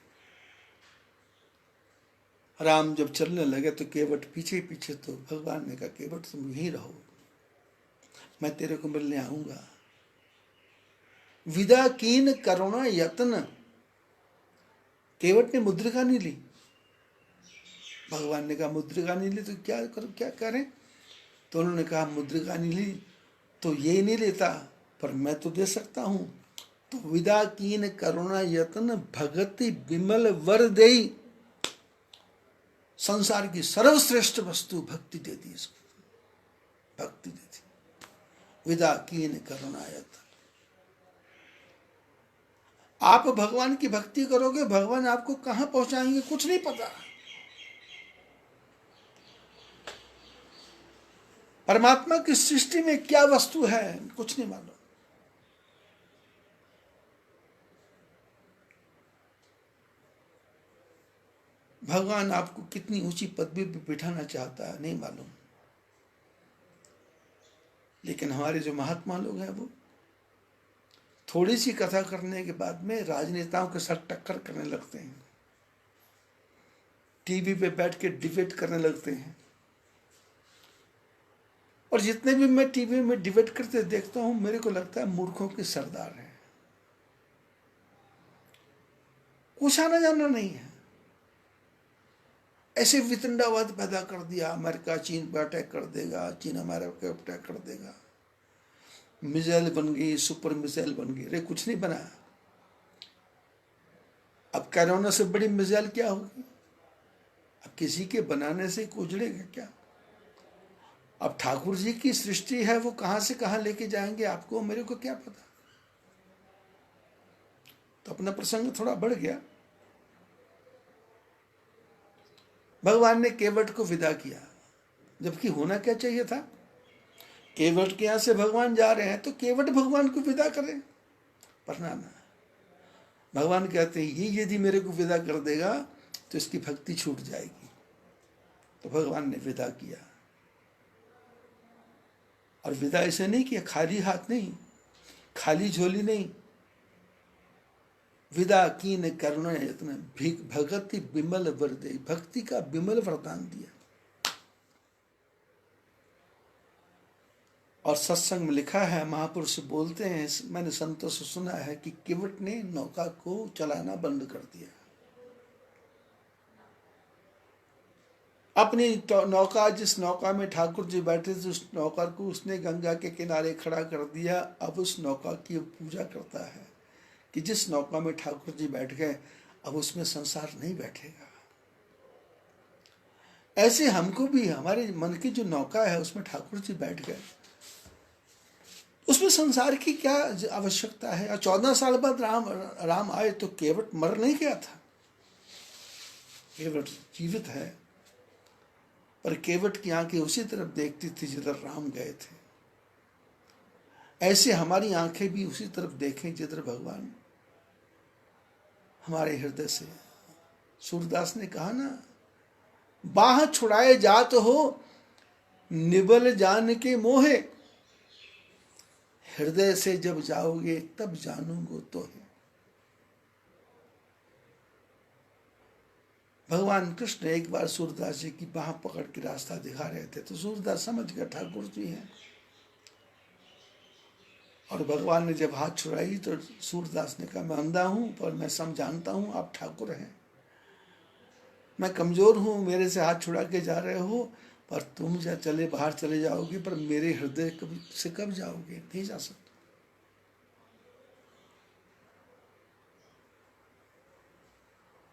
राम जब चलने लगे तो केवट पीछे पीछे, तो भगवान ने कहा केवट तुम यहीं रहो, मैं तेरे को मिलने आऊंगा। विदा कीन करुणा यत्न, केवट ने मुद्रिका नहीं ली। भगवान ने कहा मुद्रिका नहीं ली तो क्या करो, क्या करें? तो उन्होंने कहा मुद्रिका नहीं ली तो ये नहीं लेता, पर मैं तो दे सकता हूं। तो विदा कीन करुणा यत्न, भगति विमल वर देई। संसार की सर्वश्रेष्ठ वस्तु भक्ति दे दी इसको, भक्ति दे दी। विदा कीन करुणा यत्न। आप भगवान की भक्ति करोगे, भगवान आपको कहां पहुंचाएंगे कुछ नहीं पता। परमात्मा की सृष्टि में क्या वस्तु है कुछ नहीं मालूम। भगवान आपको कितनी ऊंची पदवी पर बिठाना चाहता है नहीं मालूम। लेकिन हमारे जो महात्मा लोग हैं वो थोड़ी सी कथा करने के बाद में राजनेताओं के साथ टक्कर करने लगते हैं, टीवी पे बैठ के डिबेट करने लगते हैं। और जितने भी मैं टीवी में डिबेट करते देखता हूं मेरे को लगता है मूर्खों के सरदार हैं, कुछ आना जाना नहीं है। ऐसे वितंडावाद पैदा कर दिया, अमेरिका चीन पर अटैक कर देगा, चीन अमेरिका पर अटैक कर देगा, मिसाइल बन गई, सुपर मिसाइल बन गई। अरे कुछ नहीं बना। अब कोरोना से बड़ी मिसाइल क्या होगी? अब किसी के बनाने से उजड़ेगा क्या? अब ठाकुर जी की सृष्टि है, वो कहां से कहां लेके जाएंगे आपको मेरे को क्या पता। तो अपना प्रसंग थोड़ा बढ़ गया। भगवान ने केवट को विदा किया, जबकि होना क्या चाहिए था, केवट के यहां से भगवान जा रहे हैं तो केवट भगवान को विदा करें, पर ना। भगवान कहते हैं ये यदि मेरे को विदा कर देगा तो इसकी भक्ति छूट जाएगी। तो भगवान ने विदा किया। और विदा ऐसे नहीं किया, खाली हाथ नहीं, खाली झोली नहीं। विदा की न करुणा यत्न भगति विमल वर दे, भक्ति का विमल वरदान दिया। और सत्संग में लिखा है, महापुरुष बोलते हैं, मैंने संतों से सुना है कि केवट ने नौका को चलाना बंद कर दिया। अपनी नौका, जिस नौका में ठाकुर जी बैठे थे, उस नौका को उसने गंगा के किनारे खड़ा कर दिया। अब उस नौका की पूजा करता है कि जिस नौका में ठाकुर जी बैठ गए अब उसमें संसार नहीं बैठेगा। ऐसे हमको भी हमारे मन की जो नौका है उसमें ठाकुर जी बैठ गए, उसमें संसार की क्या आवश्यकता है। और 14 साल बाद राम आए तो केवट मर नहीं गया था, केवट जीवित है, पर केवट की आंखें उसी तरफ देखती थी जिधर राम गए थे। ऐसे हमारी आंखें भी उसी तरफ देखें जिधर भगवान हमारे हृदय से। सूरदास ने कहा ना, बाह छुड़ाए जात हो निबल जान के मोहे, हृदय से जब जाओगे तब जानूंगो तो है। भगवान कृष्ण एक बार सूरदास जी की बाह पकड़ के रास्ता दिखा रहे थे तो सूरदास समझ गया ठाकुर जी हैं। और भगवान ने जब हाथ छुड़ाई तो सूरदास ने कहा, मैं अंधा हूं पर मैं सब जानता हूं आप ठाकुर हैं। मैं कमजोर हूं, मेरे से हाथ छुड़ा के जा रहे हो, पर तुम चले बाहर चले जाओगे, पर मेरे हृदय से कब जाओगे? नहीं जा सकते।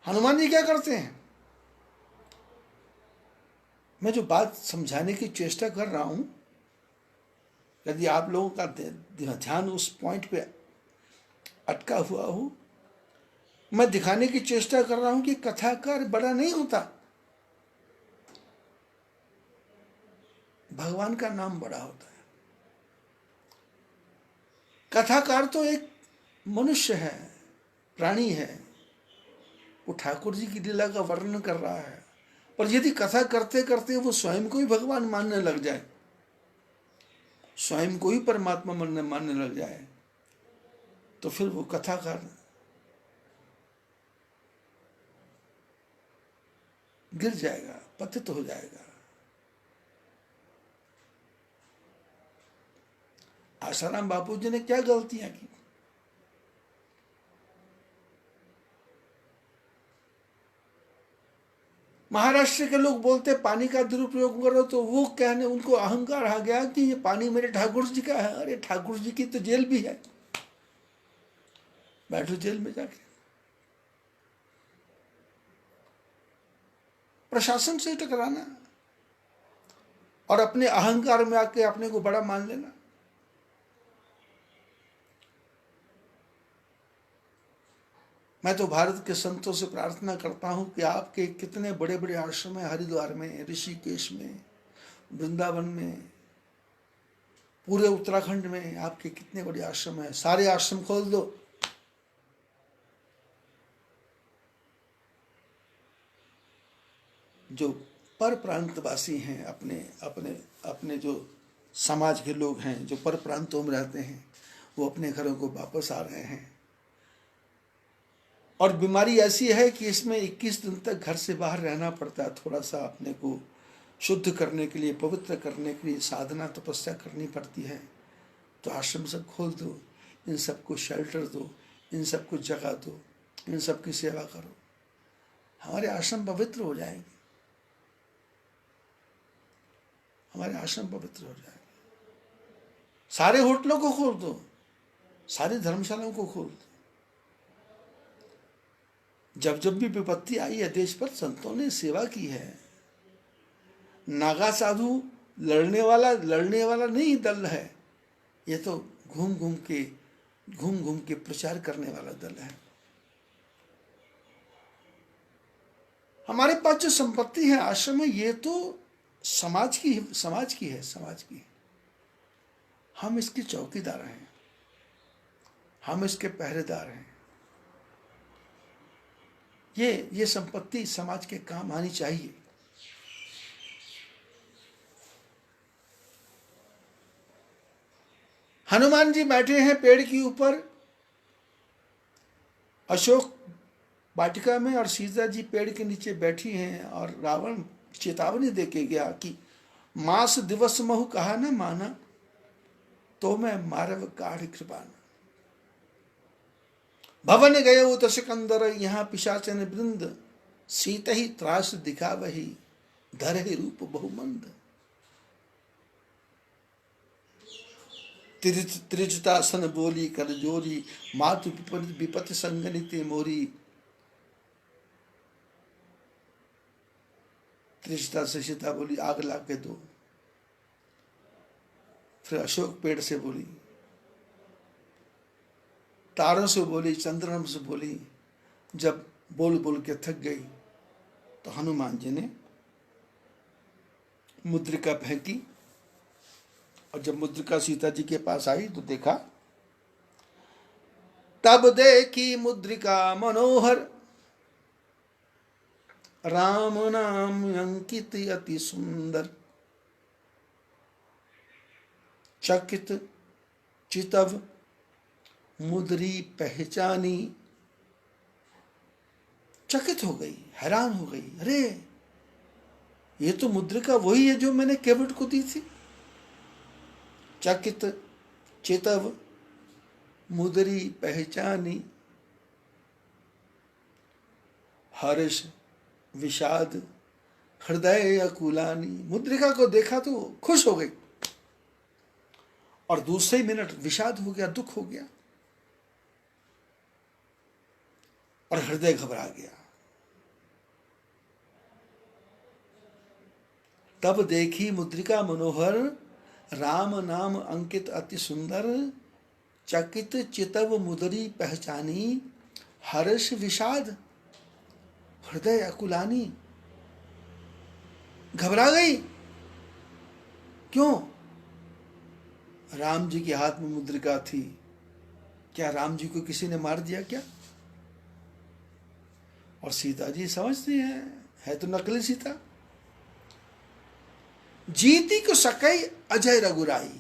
हनुमान जी क्या करते हैं? मैं जो बात समझाने की चेष्टा कर रहा हूं, यदि आप लोगों का ध्यान उस पॉइंट पे अटका हुआ हो, मैं दिखाने की चेष्टा कर रहा हूं कि कथाकार बड़ा नहीं होता, भगवान का नाम बड़ा होता है। कथाकार तो एक मनुष्य है, प्राणी है, वो ठाकुर जी की लीला का वर्णन कर रहा है। और यदि कथा करते करते वो स्वयं को ही भगवान मानने लग जाए, स्वयं को ही परमात्मा मानने लग जाए, तो फिर वो कथाकार गिर जाएगा, पतित हो जाएगा। आसाराम बापू जी ने क्या गलतियां की? महाराष्ट्र के लोग बोलते पानी का दुरुपयोग करो, तो वो कहने, उनको अहंकार आ गया कि ये पानी मेरे ठाकुर जी का है। अरे ठाकुर जी की तो जेल भी है, बैठो जेल में जाके। प्रशासन से टकराना और अपने अहंकार में आके अपने को बड़ा मान लेना। मैं तो भारत के संतों से प्रार्थना करता हूं कि आपके कितने बड़े बड़े आश्रम हैं, हरिद्वार में, ऋषिकेश में, वृंदावन में, पूरे उत्तराखंड में आपके कितने बड़े आश्रम है, सारे आश्रम खोल दो। जो पर प्रांतवासी हैं, अपने अपने अपने जो समाज के लोग हैं जो पर प्रांतों में रहते हैं, वो अपने घरों को वापस आ रहे हैं। और बीमारी ऐसी है कि इसमें 21 दिन तक घर से बाहर रहना पड़ता है, थोड़ा सा अपने को शुद्ध करने के लिए, पवित्र करने के लिए साधना तपस्या करनी पड़ती है। तो आश्रम सब खोल दो, इन सबको शेल्टर दो, इन सबको जगह दो, इन सब की सेवा करो, हमारे आश्रम पवित्र हो जाएंगे, हमारे आश्रम पवित्र हो जाएंगे। सारे होटलों को खोल दो, सारी धर्मशालाओं को खोल दो। जब जब भी विपत्ति आई है देश पर, संतों ने सेवा की है। नागा साधु लड़ने वाला नहीं दल है, ये तो घूम घूम के प्रचार करने वाला दल है। हमारे पास जो संपत्ति है आश्रम में, ये तो समाज की है। हम इसके चौकीदार हैं, हम इसके पहरेदार हैं। ये संपत्ति समाज के काम आनी चाहिए। हनुमान जी बैठे हैं पेड़ के ऊपर अशोक वाटिका में, और सीता जी पेड़ के नीचे बैठी हैं। और रावण चेतावनी देके गया कि मास दिवस महु कहा न माना, तो मैं मारव काढ़ कृपान। भवन गए वो दशकंदर, यहाँ पिशाचन वृंद, सीत ही त्रास दिखावही, धर ही रूप बहुमंद। त्रिजटासन बोली कर जोरी, मातु विपत संगनिते मोरी। त्रिजटा से सीता बोली आग ला के दो। फिर अशोक पेड़ से बोली, तारों से बोली, चंद्रमा से बोली। जब बोल बोल के थक गई तो हनुमान जी ने मुद्रिका फेंकी, और जब मुद्रिका सीता जी के पास आई तो देखा, तब देखी मुद्रिका मनोहर, राम नाम अंकित अति सुंदर। चकित चितव मुद्री पहचानी। चकित हो गई, हैरान हो गई, अरे ये तो मुद्रिका वही है जो मैंने केवट को दी थी। चकित चितव मुद्री पहचानी, हर्ष विषाद हृदय अकुलानी। मुद्रिका को देखा तो खुश हो गई, और दूसरे मिनट विषाद हो गया, दुख हो गया, और हृदय घबरा गया। तब देखी मुद्रिका मनोहर, राम नाम अंकित अति सुंदर। चकित चितव मुद्री पहचानी, हर्ष विषाद हृदय अकुलानी। घबरा गई, क्यों? राम जी के हाथ में मुद्रिका थी, क्या राम जी को किसी ने मार दिया क्या? और सीता जी समझती है तो नकली सीता। जीती को सकई अजय रघुराई,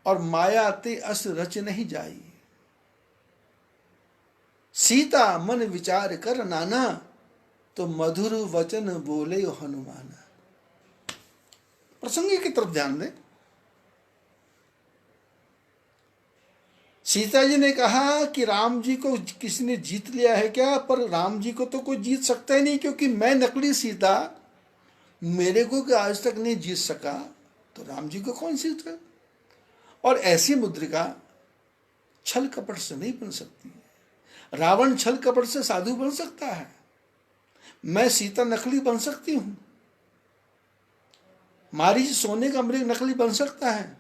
और माया ते अस रच नहीं जाई। सीता मन विचार कर नाना, तो मधुर वचन बोले हनुमाना। प्रसंग की तरफ ध्यान दें। सीता जी ने कहा कि राम जी को किसी ने जीत लिया है क्या? पर राम जी को तो कोई जीत सकता ही नहीं, क्योंकि मैं नकली सीता, मेरे को आज तक नहीं जीत सका, तो राम जी को कौन जीता? और ऐसी मुद्रिका छल कपट से नहीं बन सकती। रावण छल कपट से साधु बन सकता है, मैं सीता नकली बन सकती हूं। मारीच सोने का मृग नकली बन सकता है,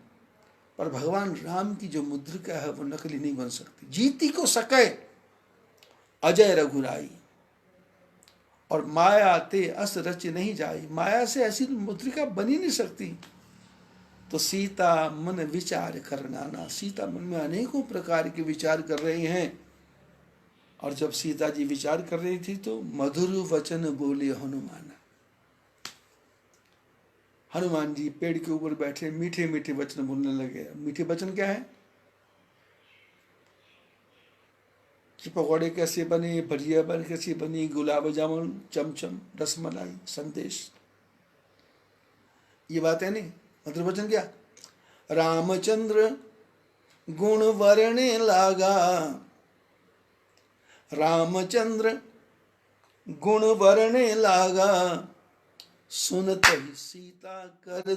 पर भगवान राम की जो मुद्रिका है वो नकली नहीं बन सकती। जीती को सके अजय रघुराई, और माया ते अस रच नहीं जाई। माया से ऐसी मुद्रिका बन ही नहीं सकती। तो सीता मन विचार करना, सीता मन में अनेकों प्रकार के विचार कर रही हैं। और जब सीता जी विचार कर रही थी तो मधुर वचन बोले हनुमान। हनुमान जी पेड़ के ऊपर बैठे मीठे मीठे वचन बोलने लगे। मीठे वचन क्या है कि पकौड़े कैसे बने, भजिया बन कैसे बनी, गुलाब जामुन, चमचम, रसमलाई, संदेश, ये बात है नहीं। मधुर वचन क्या, रामचंद्र गुण वर्णे लागा, रामचंद्र गुण वर्णे लागा, सुनत ही सीता कर।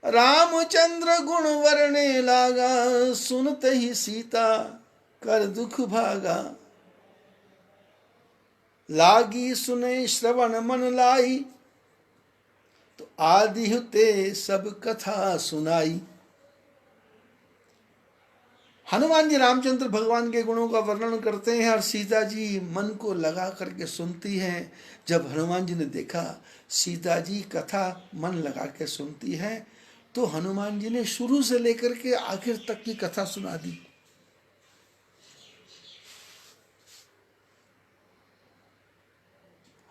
रामचंद्र गुण वर्णे लागा, सुनत ही सीता कर दुख भागा। लागी सुने श्रवण मन लाई, तो आदि हुते सब कथा सुनाई। हनुमान जी रामचंद्र भगवान के गुणों का वर्णन करते हैं और सीता जी मन को लगा करके सुनती हैं। जब हनुमान जी ने देखा सीता जी कथा मन लगा के सुनती है, तो हनुमान जी ने शुरू से लेकर के आखिर तक की कथा सुना दी।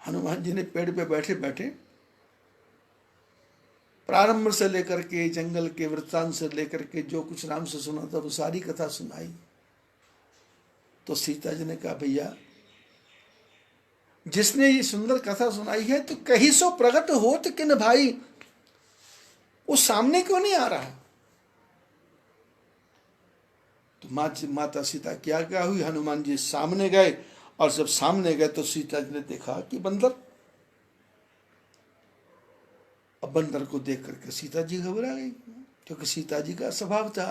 हनुमान जी ने पेड़ पे बैठे बैठे प्रारंभ से लेकर के जंगल के वृत्तांत से लेकर के जो कुछ राम से सुना था वो सारी कथा सुनाई। तो सीता जी ने कहा, भैया जिसने ये सुंदर कथा सुनाई है तो कहीं सो प्रकट हो तो किन भाई, वो सामने क्यों नहीं आ रहा। तो माता सीता क्या हुई, हनुमान जी सामने गए और जब सामने गए तो सीता जी ने देखा कि बंदर। अब बंदर को देख करके सीता जी घबरा गई, क्योंकि सीता जी का स्वभाव था,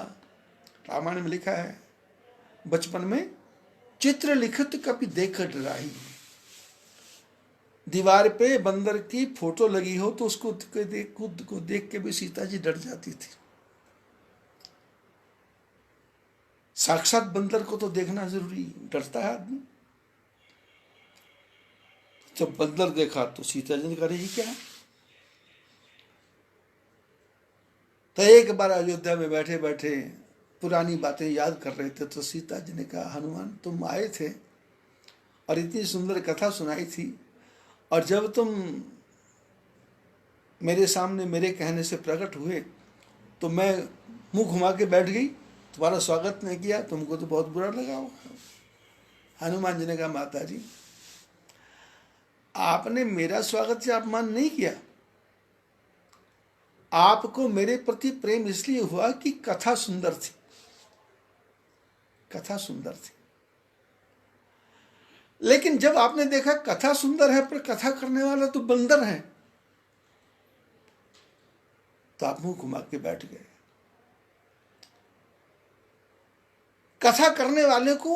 रामायण में लिखा है, बचपन में चित्र लिखत कभी देखत डराई। दीवार पे बंदर की फोटो लगी हो तो उसको खुद को देख के भी सीता जी डर जाती थी। साक्षात बंदर को तो देखना जरूरी, डरता है आदमी। जब बंदर देखा तो सीता जी ने कहा, ये क्या है। तो एक बार अयोध्या में बैठे बैठे पुरानी बातें याद कर रहे थे, तो सीता जी ने कहा, हनुमान तुम आए थे और इतनी सुंदर कथा सुनाई थी, और जब तुम मेरे सामने मेरे कहने से प्रकट हुए तो मैं मुंह घुमा के बैठ गई, तुम्हारा स्वागत नहीं किया, तुमको तो बहुत बुरा लगा होगा। हनुमान जी ने कहा, माता जी आपने मेरा स्वागत से अपमान नहीं किया, आपको मेरे प्रति प्रेम इसलिए हुआ कि कथा सुंदर थी, कथा सुंदर थी। लेकिन जब आपने देखा कथा सुंदर है पर कथा करने वाला तो बंदर है, तो आप मुंह घुमा के बैठ गए। कथा करने वाले को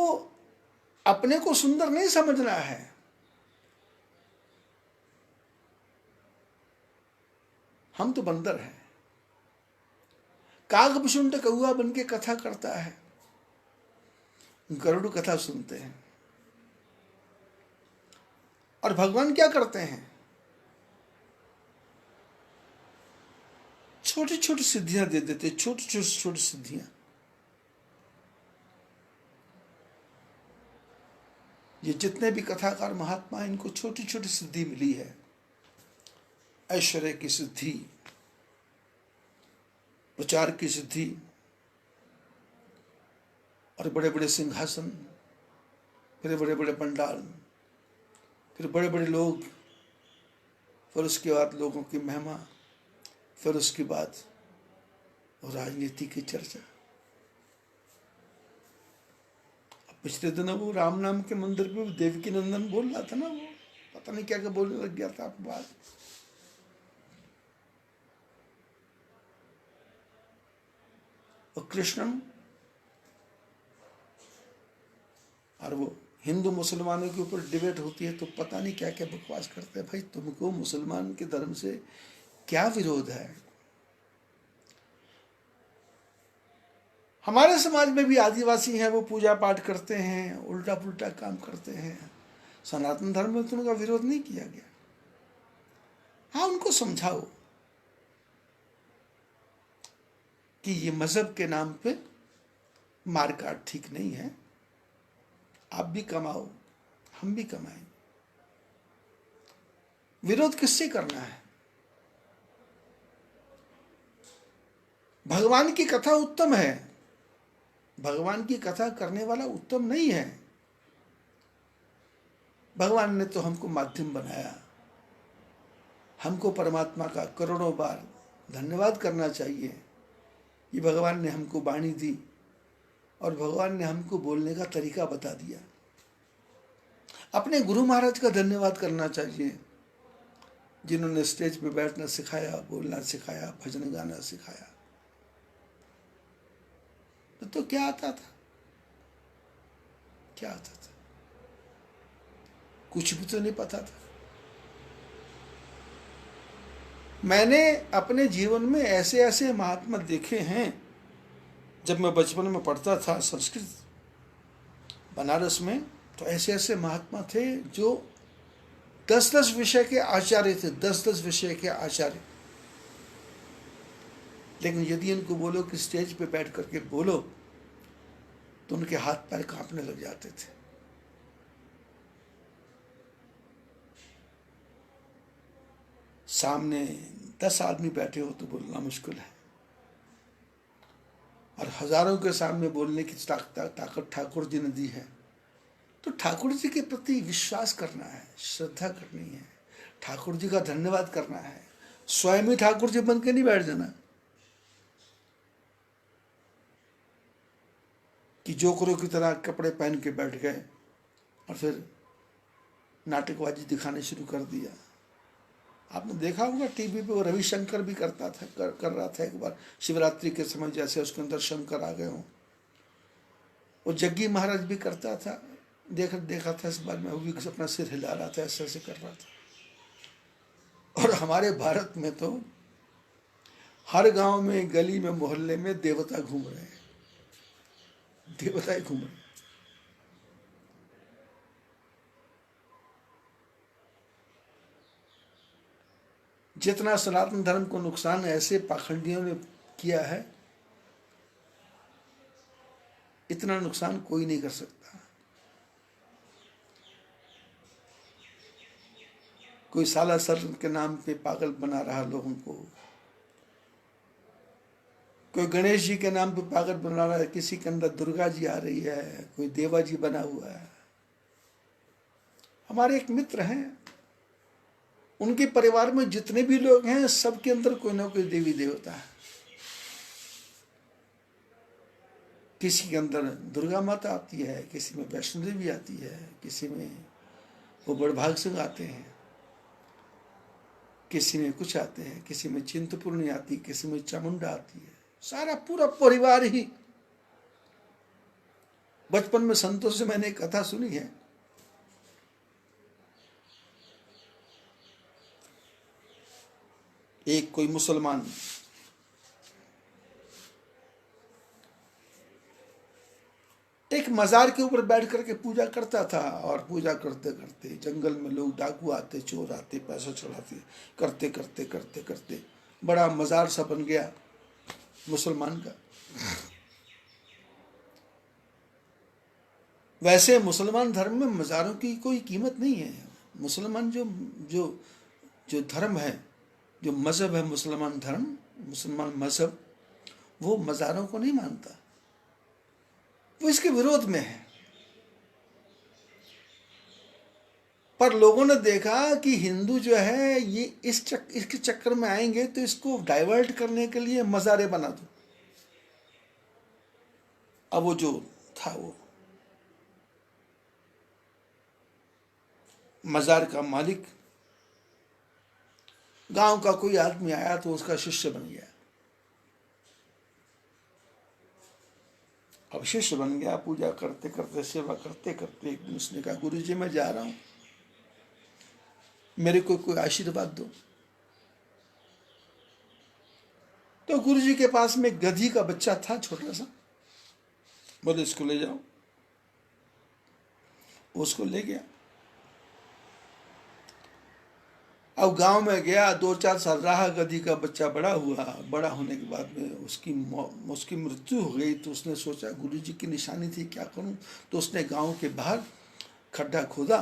अपने को सुंदर नहीं समझना है, हम तो बंदर हैं। कागभूषुंड कौआ बन के कथा करता है, गरुड़ कथा सुनते हैं। और भगवान क्या करते हैं, छोटी छोटी सिद्धियां दे देते, छोटी छोटी सिद्धियां। ये जितने भी कथाकार महात्मा, इनको छोटी छोटी सिद्धि मिली है। ऐश्वर्य की सिद्धि, प्रचार की सिद्धि, और बड़े बड़े सिंहासन, फिर बड़े बड़े पंडाल, फिर बड़े बड़े लोग, फिर उसके बाद लोगों की महिमा, फिर उसके बाद राजनीति की चर्चा। पिछले दिनों वो राम नाम के मंदिर पे देवकी नंदन बोल रहा था ना, वो पता नहीं क्या क्या बोलने लग गया था आपको बात। और कृष्णम, और वो हिंदू मुसलमानों के ऊपर डिबेट होती है तो पता नहीं क्या क्या बकवास करते हैं। भाई तुमको मुसलमान के धर्म से क्या विरोध है। हमारे समाज में भी आदिवासी हैं, वो पूजा पाठ करते हैं, उल्टा पुल्टा काम करते हैं। सनातन धर्म में तो उनका विरोध नहीं किया गया। हाँ, उनको समझाओ कि ये मजहब के नाम पे मारकाट ठीक नहीं है। आप भी कमाओ, हम भी कमाएं। विरोध किससे करना है? भगवान की कथा उत्तम है, भगवान की कथा करने वाला उत्तम नहीं है। भगवान ने तो हमको माध्यम बनाया, हमको परमात्मा का करोड़ों बार धन्यवाद करना चाहिए। ये भगवान ने हमको वाणी दी और भगवान ने हमको बोलने का तरीका बता दिया। अपने गुरु महाराज का धन्यवाद करना चाहिए, जिन्होंने स्टेज पे बैठना सिखाया, बोलना सिखाया, भजन गाना सिखाया। तो क्या आता था? क्या आता था? कुछ भी तो नहीं पता था। मैंने अपने जीवन में ऐसे ऐसे महात्मा देखे हैं। जब मैं बचपन में पढ़ता था संस्कृत बनारस में, तो ऐसे ऐसे महात्मा थे जो 10-10 विषय के आचार्य थे, 10-10 विषय के आचार्य। लेकिन यदि इनको बोलो कि स्टेज पे बैठ करके बोलो, तो उनके हाथ पैर कांपने लग जाते थे। सामने 10 आदमी बैठे हो तो बोलना मुश्किल है, और हजारों के सामने बोलने की ताकत ठाकुर जी ने दी है। तो ठाकुर जी के प्रति विश्वास करना है, श्रद्धा करनी है, ठाकुर जी का धन्यवाद करना है। स्वयं ही ठाकुर जी बन के नहीं बैठ जाना कि जोकरों की तरह कपड़े पहन के बैठ गए और फिर नाटकबाजी दिखाने शुरू कर दिया। आपने देखा होगा टीवी पे, वो रविशंकर भी करता था, कर रहा था एक बार शिवरात्रि के समय, जैसे उसके अंदर शंकर आ गए हों। वो जग्गी महाराज भी करता था, देखा था इस बार में, वो भी अपना सिर हिला रहा था, ऐसे ऐसे कर रहा था। और हमारे भारत में तो हर गांव में, गली में, मोहल्ले में देवता घूम रहे हैं, देवता ही घूम रहे हैं। जितना सनातन धर्म को नुकसान ऐसे पाखंडियों ने किया है, इतना नुकसान कोई नहीं कर सकता। कोई सालासर के नाम पे पागल बना रहा लोगों को, कोई गणेश जी के नाम पे पागल बना रहा है, किसी के अंदर दुर्गा जी आ रही है, कोई देवा जी बना हुआ है। हमारे एक मित्र हैं, उनके परिवार में जितने भी लोग हैं, सबके अंदर कोई ना कोई देवी देवता है। किसी के अंदर दुर्गा माता आती है, किसी में वैष्णो देवी आती है, किसी में वो बड़भाग सिंह आते हैं, किसी में कुछ आते हैं, किसी में चिंतपूर्णी आती, किसी में चामुंडा आती है। सारा पूरा परिवार ही। बचपन में संतों से मैंने एक कथा सुनी है। एक कोई मुसलमान एक मजार के ऊपर बैठ करके पूजा करता था, और पूजा करते करते जंगल में लोग डाकू आते, चोर आते, पैसा चुराते, करते करते करते करते बड़ा मजार सा बन गया मुसलमान का। वैसे मुसलमान धर्म में मजारों की कोई कीमत नहीं है। मुसलमान जो जो जो धर्म है, जो मजहब है, मुसलमान धर्म, मुसलमान मजहब, वो मजारों को नहीं मानता, वो इसके विरोध में है। पर लोगों ने देखा कि हिंदू जो है ये इसके चक्कर में आएंगे, तो इसको डाइवर्ट करने के लिए मजारे बना दो। अब वो जो था, वो मजार का मालिक गांव का कोई आदमी आया तो उसका शिष्य बन गया। अब शिष्य बन गया, पूजा करते करते, सेवा करते करते एक दिन उसने कहा, गुरु जी मैं जा रहा हूं, मेरे को कोई आशीर्वाद दो। तो गुरु जी के पास में गधी का बच्चा था, छोटा सा। बोले इसको ले जाओ। उसको ले गया। अब गांव में गया, 2-4 साल रहा, गधी का बच्चा बड़ा हुआ। बड़ा होने के बाद में उसकी मृत्यु हो गई। तो उसने सोचा गुरुजी की निशानी थी, क्या करूं। तो उसने गांव के बाहर खड्डा खोदा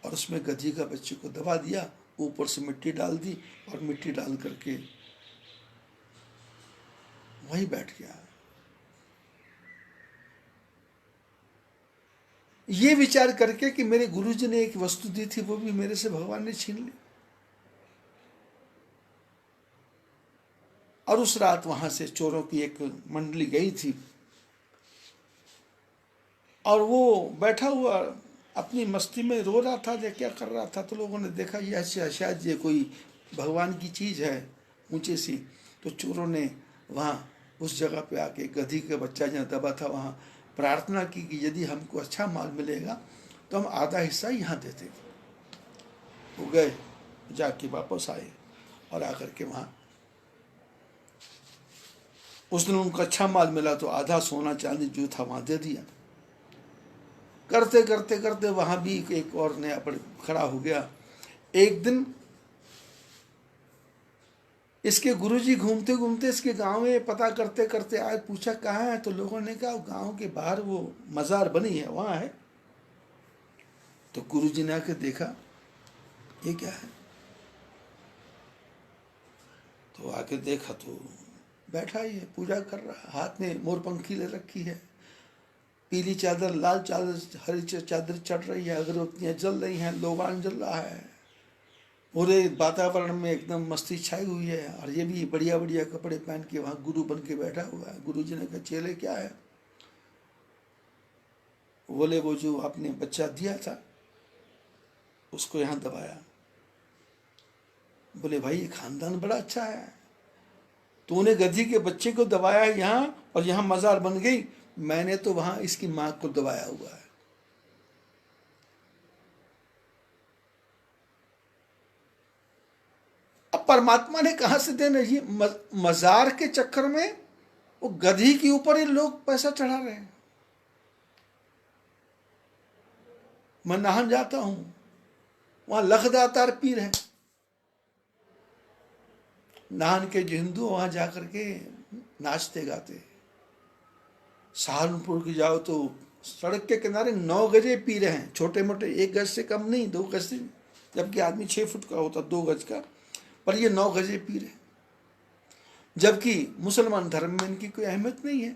और उसमें गधी का बच्चे को दबा दिया, ऊपर से मिट्टी डाल दी और मिट्टी डाल करके वहीं बैठ गया। ये विचार करके कि मेरे गुरुजी ने एक वस्तु दी थी, वो भी मेरे से भगवान ने छीन ली। और उस रात वहां से चोरों की एक मंडली गई थी और वो बैठा हुआ अपनी मस्ती में रो रहा था या क्या कर रहा था। तो लोगों ने देखा ये अच्छा शायद ये कोई भगवान की चीज है ऊंचे सी। तो चोरों ने वहाँ उस जगह पे आके गधी का बच्चा जहाँ दबा था वहाँ प्रार्थना की कि यदि हमको अच्छा माल मिलेगा तो हम आधा हिस्सा यहाँ देते। वो गए, जाके वापस आए और आकर के वहाँ उस दिन उनको अच्छा माल मिला तो आधा सोना चांदी जो था वहाँ दे दिया। करते करते करते वहां भी एक और नया खड़ा हो गया। एक दिन इसके गुरुजी घूमते घूमते इसके गांव में पता करते करते आए, पूछा कहाँ है। तो लोगों ने कहा गांव के बाहर वो मजार बनी है वहां है। तो गुरुजी ने आके देखा ये क्या है। तो आके देखा तो बैठा ही है, पूजा कर रहा, हाथ में मोरपंखी ले रखी है, पीली चादर, लाल चादर, हरी चादर चढ़ रही है, अगरबत्तियां जल रही हैं, लोबान जल रहा है, पूरे वातावरण में एकदम मस्ती छाई हुई है। और ये भी बढ़िया बढ़िया कपड़े पहन के वहाँ गुरु बन के बैठा हुआ है। गुरु जी ने कहा चेले क्या है। बोले वो जो आपने बच्चा दिया था उसको यहाँ दबाया। बोले भाई ये खानदान बड़ा अच्छा है, तूने गधी के बच्चे को दबाया यहाँ और यहाँ मजार बन गई। मैंने तो वहां इसकी मां को दबाया हुआ है। अब परमात्मा ने कहां से देना। ये मजार के चक्कर में वो गधी के ऊपर ही लोग पैसा चढ़ा रहे हैं। मैं नाहन जाता हूं, वहां लखदातार पीर है। नाहन के जो हिंदू वहां जाकर के नाचते गाते। सहारनपुर की जाओ तो सड़क के किनारे 9 गजे पीर हैं, छोटे मोटे, 1 गज से कम नहीं, 2 गज से, जबकि आदमी 6 फुट का होता, 2 गज का, पर ये 9 गजे पीर है। जबकि मुसलमान धर्म में इनकी कोई अहमियत नहीं है।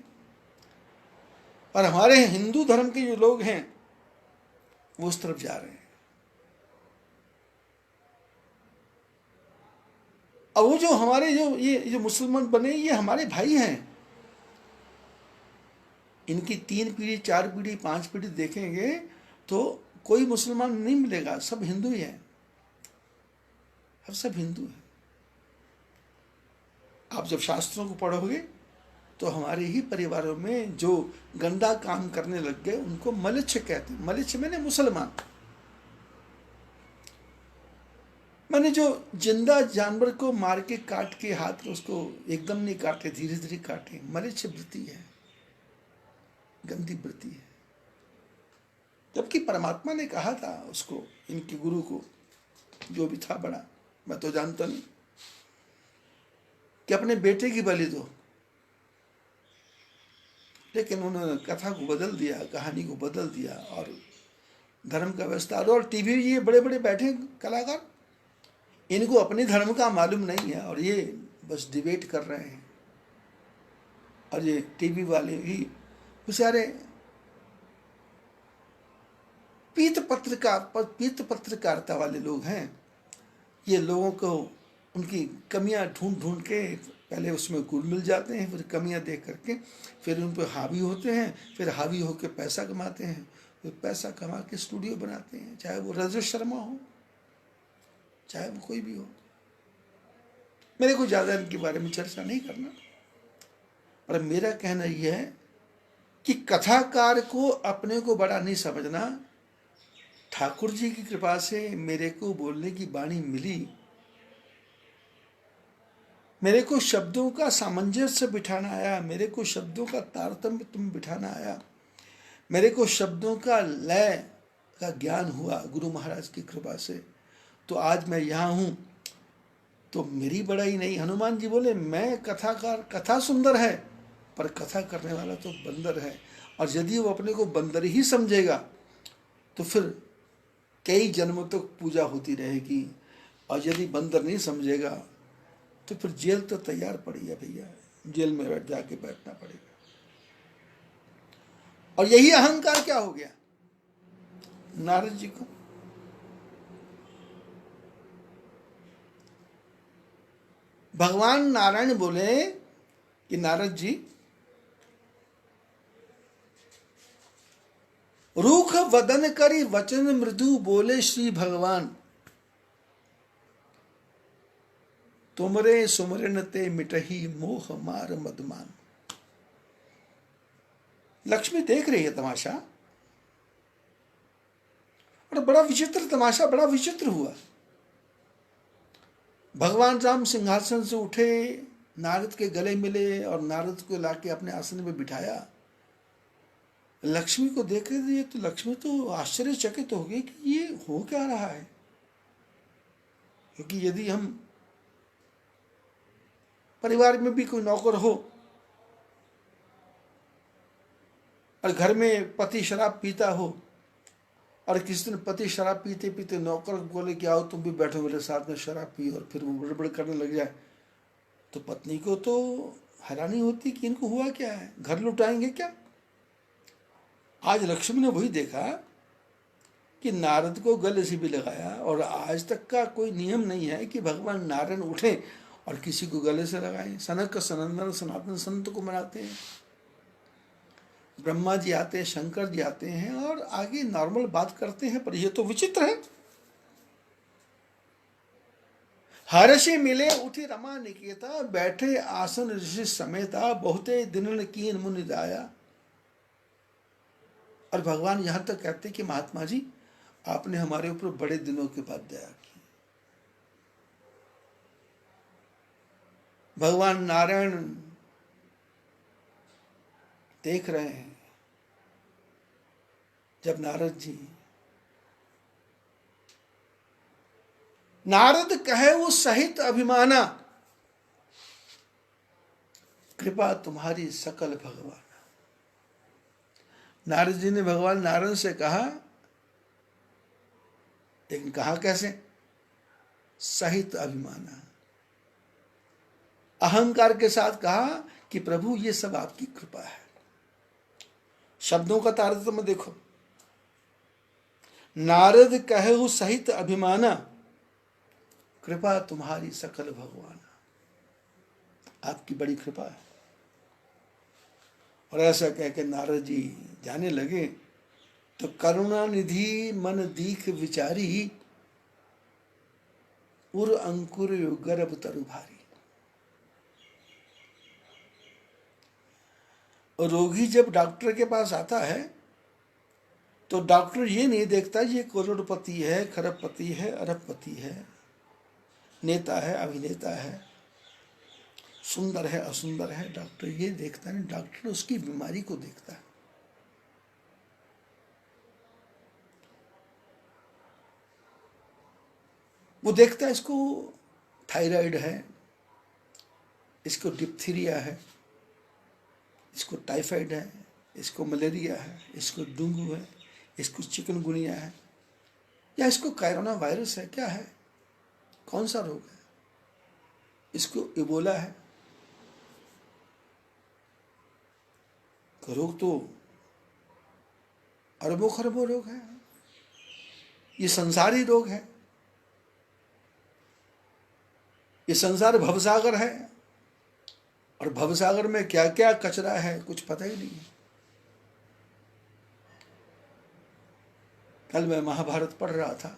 और हमारे हिंदू धर्म के जो लोग हैं वो उस तरफ जा रहे हैं। अब वो जो हमारे ये जो मुसलमान बने ये हमारे भाई हैं। इनकी 3 पीढ़ी, 4 पीढ़ी, 5 पीढ़ी देखेंगे तो कोई मुसलमान नहीं मिलेगा, सब हिंदू ही हैं। अब सब हिंदू हैं। आप जब शास्त्रों को पढ़ोगे तो हमारे ही परिवारों में जो गंदा काम करने लग गए उनको मलिच्छ कहते हैं। मलिच्छ मैंने मुसलमान, मैंने जो जिंदा जानवर को मार के काट के हाथ में उसको एकदम नहीं काटे, धीरे धीरे काटे, मलिच्छ वृत्ति है, गंदी वृत्ति है। जबकि परमात्मा ने कहा था उसको, इनके गुरु को, जो भी था बड़ा, मैं तो जानता नहीं, कि अपने बेटे की बलि दो। लेकिन उन्होंने कथा को बदल दिया, कहानी को बदल दिया और धर्म का विस्तार। और टीवी ये बड़े बड़े बैठे कलाकार, इनको अपने धर्म का मालूम नहीं है और ये बस डिबेट कर रहे हैं। और ये टीवी वाले भी बेचारे पीत पत्रकारिता वाले लोग हैं। ये लोगों को उनकी कमियां ढूंढ ढूंढ के पहले उसमें घुल मिल जाते हैं, फिर कमियां देख करके फिर उन पर हावी होते हैं, फिर हावी होकर पैसा कमाते हैं, फिर पैसा कमा के स्टूडियो बनाते हैं, चाहे वो रजत शर्मा हो, चाहे वो कोई भी हो। मेरे को ज़्यादा इनके बारे में चर्चा नहीं करना, पर मेरा कहना यह है कि कथाकार को अपने को बड़ा नहीं समझना। ठाकुर जी की कृपा से मेरे को बोलने की वाणी मिली, मेरे को शब्दों का सामंजस्य बिठाना आया, मेरे को शब्दों का तारतम्य तुम बिठाना आया, मेरे को शब्दों का लय का ज्ञान हुआ गुरु महाराज की कृपा से। तो आज मैं यहाँ हूँ, तो मेरी बड़ाई नहीं। हनुमान जी बोले मैं कथाकार, कथा सुंदर है पर कथा करने वाला तो बंदर है, और यदि वो अपने को बंदर ही समझेगा तो फिर कई जन्मों तक पूजा होती रहेगी, और यदि बंदर नहीं समझेगा तो फिर जेल तो तैयार पड़ी है भैया, जेल में जाके बैठना पड़ेगा। और यही अहंकार क्या हो गया नारद जी को। भगवान नारायण बोले कि नारद जी, रूख वदन करी वचन मृदु बोले श्री भगवान, तुमरे सुमरन ते मिटही मोह मार मदमान। लक्ष्मी देख रही है तमाशा, और बड़ा विचित्र तमाशा, बड़ा विचित्र हुआ। भगवान राम सिंहासन से उठे, नारद के गले मिले और नारद को लाके अपने आसन में बिठाया। लक्ष्मी को देख रही है तो लक्ष्मी तो आश्चर्यचकित हो गई कि ये हो क्या रहा है, क्योंकि यदि हम परिवार में भी कोई नौकर हो और घर में पति शराब पीता हो, और किसी दिन पति शराब पीते पीते नौकर बोले कि आओ तुम भी बैठो मेरे साथ में शराब पी, और फिर वो बड़बड़ करने लग जाए, तो पत्नी को तो हैरानी होती कि इनको हुआ क्या है, घर लुटाएंगे क्या। आज लक्ष्मी ने वही देखा कि नारद को गले से भी लगाया, और आज तक का कोई नियम नहीं है कि भगवान नारायण उठे और किसी को गले से लगाएं। सनक सनंदन सनातन संत को मनाते हैं, ब्रह्मा जी आते हैं, शंकर जी आते हैं और आगे नॉर्मल बात करते हैं, पर यह तो विचित्र है। हर्षि मिले उठी रमा निकेता, बैठे आसन ऋषि समेता, बहुते दिन कीन मुनि दाया। और भगवान यहां तक कहते कि महात्मा जी आपने हमारे ऊपर बड़े दिनों के बाद दया की। भगवान नारायण देख रहे हैं जब नारद कहे वो सहित अभिमाना, कृपा तुम्हारी सकल भगवान। नारद जी ने भगवान नारायण से कहा, लेकिन कहा कैसे, सहित अभिमाना, अहंकार के साथ कहा कि प्रभु ये सब आपकी कृपा है। शब्दों का तारतम्य देखो, नारद कहे सहित अभिमाना, कृपा तुम्हारी सकल भगवान, आपकी बड़ी कृपा है। और ऐसा कह के नारद जी जाने लगे तो करुणा निधि मन दीख विचारी, उर अंकुर गर्भ तरु भारी। रोगी जब डॉक्टर के पास आता है तो डॉक्टर ये नहीं देखता ये करोड़पति है, खरबपति है, अरबपति है, नेता है, अभिनेता है, सुंदर है, असुंदर है। डॉक्टर ये देखता नहीं, डॉक्टर उसकी बीमारी को देखता है। वो देखता है इसको थायराइड है, इसको डिप्थीरिया है, इसको टाइफाइड है, इसको मलेरिया है, इसको डेंगू है, इसको चिकनगुनिया है, या इसको कोरोना वायरस है, क्या है, कौन सा रोग है, इसको इबोला है। रोग तो अरबों खरबों रोग है, ये संसारी रोग है, ये संसार भवसागर है, और भवसागर में क्या क्या कचरा है कुछ पता ही नहीं है। कल मैं महाभारत पढ़ रहा था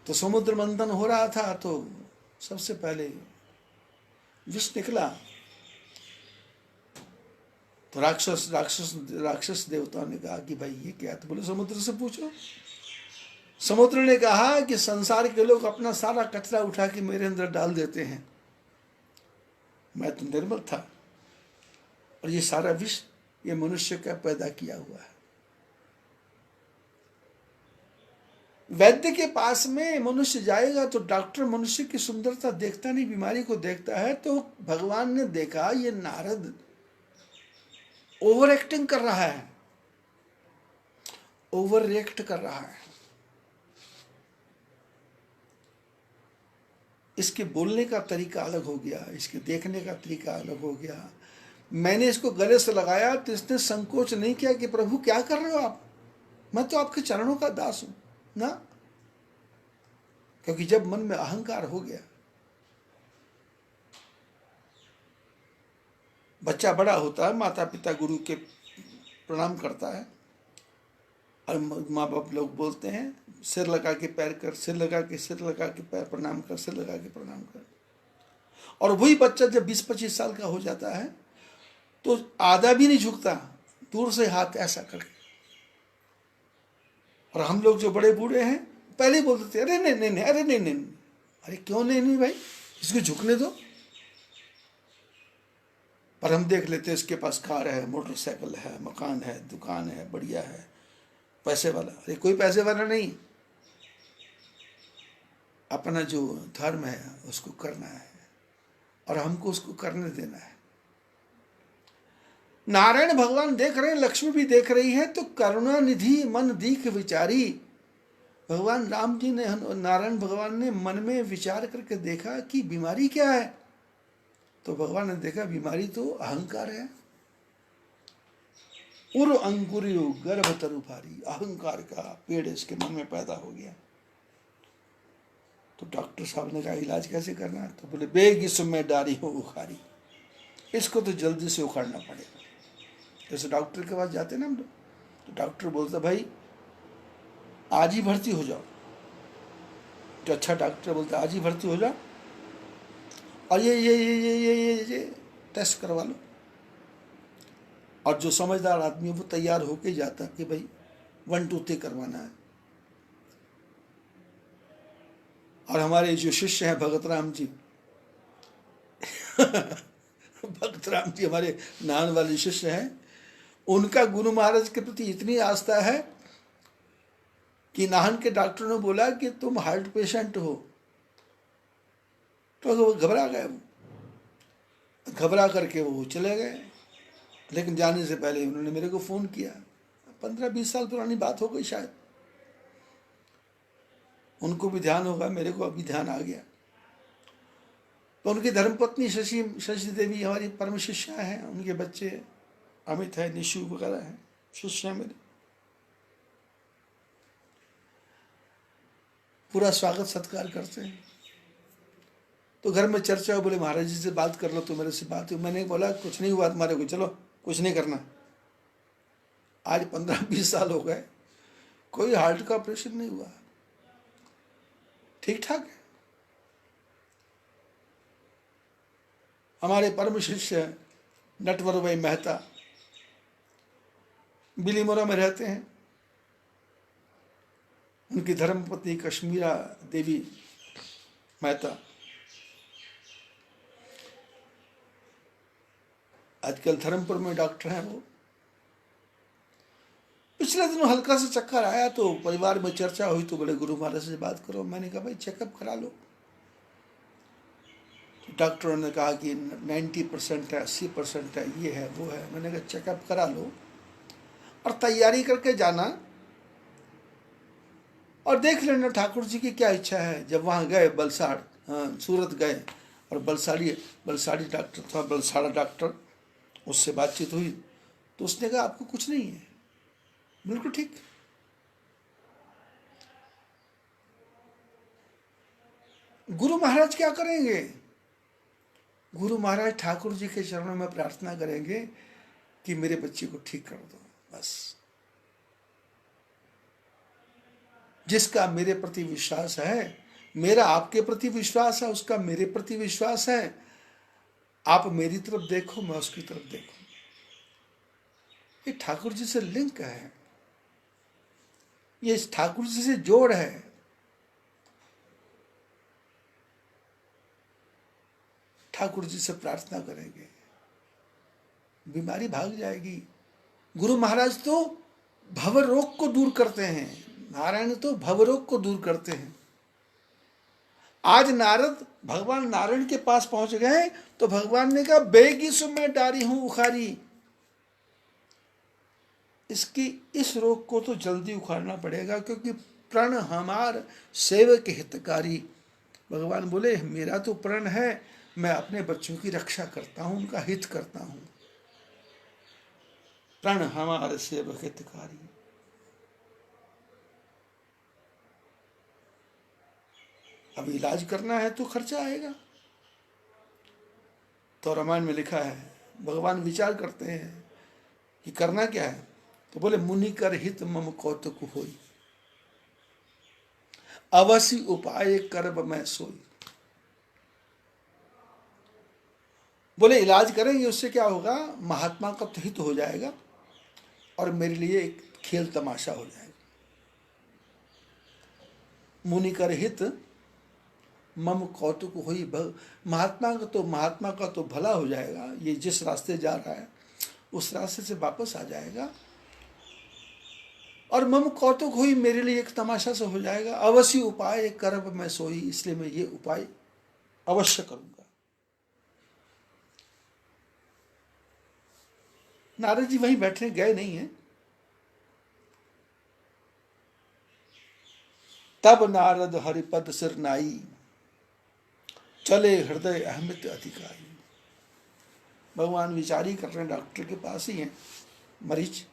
तो समुद्र मंथन हो रहा था, तो सबसे पहले विष निकला तो राक्षस राक्षस राक्षस देवताओं ने कहा कि भाई ये क्या है, तो बोले समुद्र से पूछो। समुद्र ने कहा कि संसार के लोग अपना सारा कचरा उठा के मेरे अंदर डाल देते हैं, मैं तो निर्मल था, और ये सारा विष ये मनुष्य का पैदा किया हुआ है। वैद्य के पास में मनुष्य जाएगा तो डॉक्टर मनुष्य की सुंदरता देखता नहीं, बीमारी को देखता है। तो भगवान ने देखा ये नारद ओवर एक्टिंग कर रहा है, ओवर रिएक्ट कर रहा है। इसके बोलने का तरीका अलग हो गया, इसके देखने का तरीका अलग हो गया। मैंने इसको गले से लगाया तो इसने संकोच नहीं किया कि प्रभु क्या कर रहे हो आप, मैं तो आपके चरणों का दास हूं ना। क्योंकि जब मन में अहंकार हो गया, बच्चा बड़ा होता है, माता पिता गुरु के प्रणाम करता है, और माँ बाप लोग बोलते हैं सिर लगा के पैर कर, सिर लगा के सिर लगा के पैर प्रणाम कर, सिर लगा के प्रणाम कर। और वही बच्चा जब 20-25 साल का हो जाता है तो आधा भी नहीं झुकता, दूर से हाथ ऐसा करके। और हम लोग जो बड़े बूढ़े हैं पहले ही बोलते थे अरे नहीं नहीं नहीं, अरे नहीं नहीं, अरे क्यों नहीं नहीं भाई, इसको झुकने दो। पर हम देख लेते इसके पास कार है, मोटरसाइकिल है, मकान है, दुकान है, बढ़िया है, पैसे वाला। अरे कोई पैसे वाला नहीं, अपना जो धर्म है उसको करना है और हमको उसको करने देना है। नारायण भगवान देख रहे हैं, लक्ष्मी भी देख रही है। तो करुणा निधि मन दीख विचारी, भगवान राम जी ने, नारायण भगवान ने मन में विचार करके देखा कि बीमारी क्या है। तो भगवान ने देखा बीमारी तो अहंकार है। उर अंकुरियो गर्भ तरु भारी, अहंकार का पेड़ इसके मन में पैदा हो गया। तो डॉक्टर साहब ने कहा इलाज कैसे करना है। तो बोले बेगी सुमे डारी हो उखारी, इसको तो जल्दी से उखाड़ना पड़ेगा। जैसे डॉक्टर के पास जाते ना हम लोग, तो डॉक्टर बोलता भाई आज ही भर्ती हो जाओ। तो अच्छा डॉक्टर बोलता आज ही भर्ती हो जाओ और ये टेस्ट करवा लो। और जो समझदार आदमी है वो तैयार होके जाता कि भाई 1 2 3 करवाना है। और हमारे जो शिष्य हैं भगत राम जी भगत राम जी हमारे नान वाले शिष्य हैं, उनका गुरु महाराज के प्रति इतनी आस्था है कि नाहन के डॉक्टर ने बोला कि तुम हार्ट पेशेंट हो। तो वो घबरा गए, वो घबरा करके वो चले गए। लेकिन जाने से पहले उन्होंने मेरे को फ़ोन किया, 15-20 साल पुरानी बात हो गई शायद। उनको भी ध्यान होगा, मेरे को अभी ध्यान आ गया। तो उनकी धर्मपत्नी शशि देवी हमारी परम शिष्या हैं, उनके बच्चे अमित है, निशु वगैरह हैं, शिष्य हैं मेरे। पूरा स्वागत सत्कार करते हैं। तो घर में चर्चा हो, बोले महाराज जी से बात कर लो, तो मेरे से बात हुई। मैंने बोला कुछ नहीं हुआ तुम्हारे को, चलो कुछ नहीं करना। आज 15-20 साल हो गए, कोई हार्ट का ऑपरेशन नहीं हुआ, ठीक ठाक है। हमारे परम शिष्य नटवर भाई मेहता बिलीमोरा में रहते हैं, उनकी धर्मपत्नी कश्मीरा देवी मेहता आजकल धर्मपुर में डॉक्टर हैं। वो पिछले दिनों हल्का सा चक्कर आया तो परिवार में चर्चा हुई, तो बोले गुरु महाराज से बात करो। मैंने कहा भाई चेकअप करा लो। तो डॉक्टरों ने कहा कि 90% है, 80% है, ये है वो है। मैंने कहा चेकअप करा लो और तैयारी करके जाना और देख लेना ठाकुर जी की क्या इच्छा है। जब वहाँ गए बलसाड़, सूरत गए, और बलसाड़ी डॉक्टर था, बलसाड़ा डॉक्टर, उससे बातचीत हुई तो उसने कहा आपको कुछ नहीं है, बिल्कुल ठीक। गुरु महाराज क्या करेंगे? गुरु महाराज ठाकुर जी के चरणों में प्रार्थना करेंगे कि मेरे बच्चे को ठीक कर दो, बस। जिसका मेरे प्रति विश्वास है, मेरा आपके प्रति विश्वास है, उसका मेरे प्रति विश्वास है। आप मेरी तरफ देखो, मैं उसकी तरफ देखूं। ये ठाकुर जी से लिंक है, ये ठाकुर जी से जोड़ है। ठाकुर जी से प्रार्थना करेंगे, बीमारी भाग जाएगी। गुरु महाराज तो भव रोग को दूर करते हैं। नारायण तो भवरोग को दूर करते हैं। आज नारद भगवान नारायण के पास पहुंच गए तो भगवान ने कहा बेगी सु मैं डारी हूं उखारी, इसकी इस रोग को तो जल्दी उखाड़ना पड़ेगा, क्योंकि प्रण हमार सेवक हितकारी। भगवान बोले मेरा तो प्रण है, मैं अपने बच्चों की रक्षा करता हूं, उनका हित करता हूं। प्रण हमार सेवक हितकारी। अब इलाज करना है तो खर्चा आएगा। तो रामायण में लिखा है, भगवान विचार करते हैं कि करना क्या है। तो बोले मुनि कर हित मम कौतुक होई, अवश्य उपाय करब मैं सोई। बोले इलाज करेंगे उससे क्या होगा, महात्मा का तो हित हो जाएगा और मेरे लिए एक खेल तमाशा हो जाएगा। मुनि कर हित मम कौतुक हुई, महात्मा का तो भला हो जाएगा, ये जिस रास्ते जा रहा है उस रास्ते से वापस आ जाएगा, और मम कौतुक हुई, मेरे लिए एक तमाशा से हो जाएगा। अवश्य उपाय करब मैं सोई, इसलिए मैं ये उपाय अवश्य करूंगा। नारद जी वहीं बैठे, गए नहीं हैं। तब नारद हरिपद सिर नाई, चले हृदय अहमित अधिकारी। भगवान विचारी कर रहे हैं, डॉक्टर के पास ही हैं मरीज,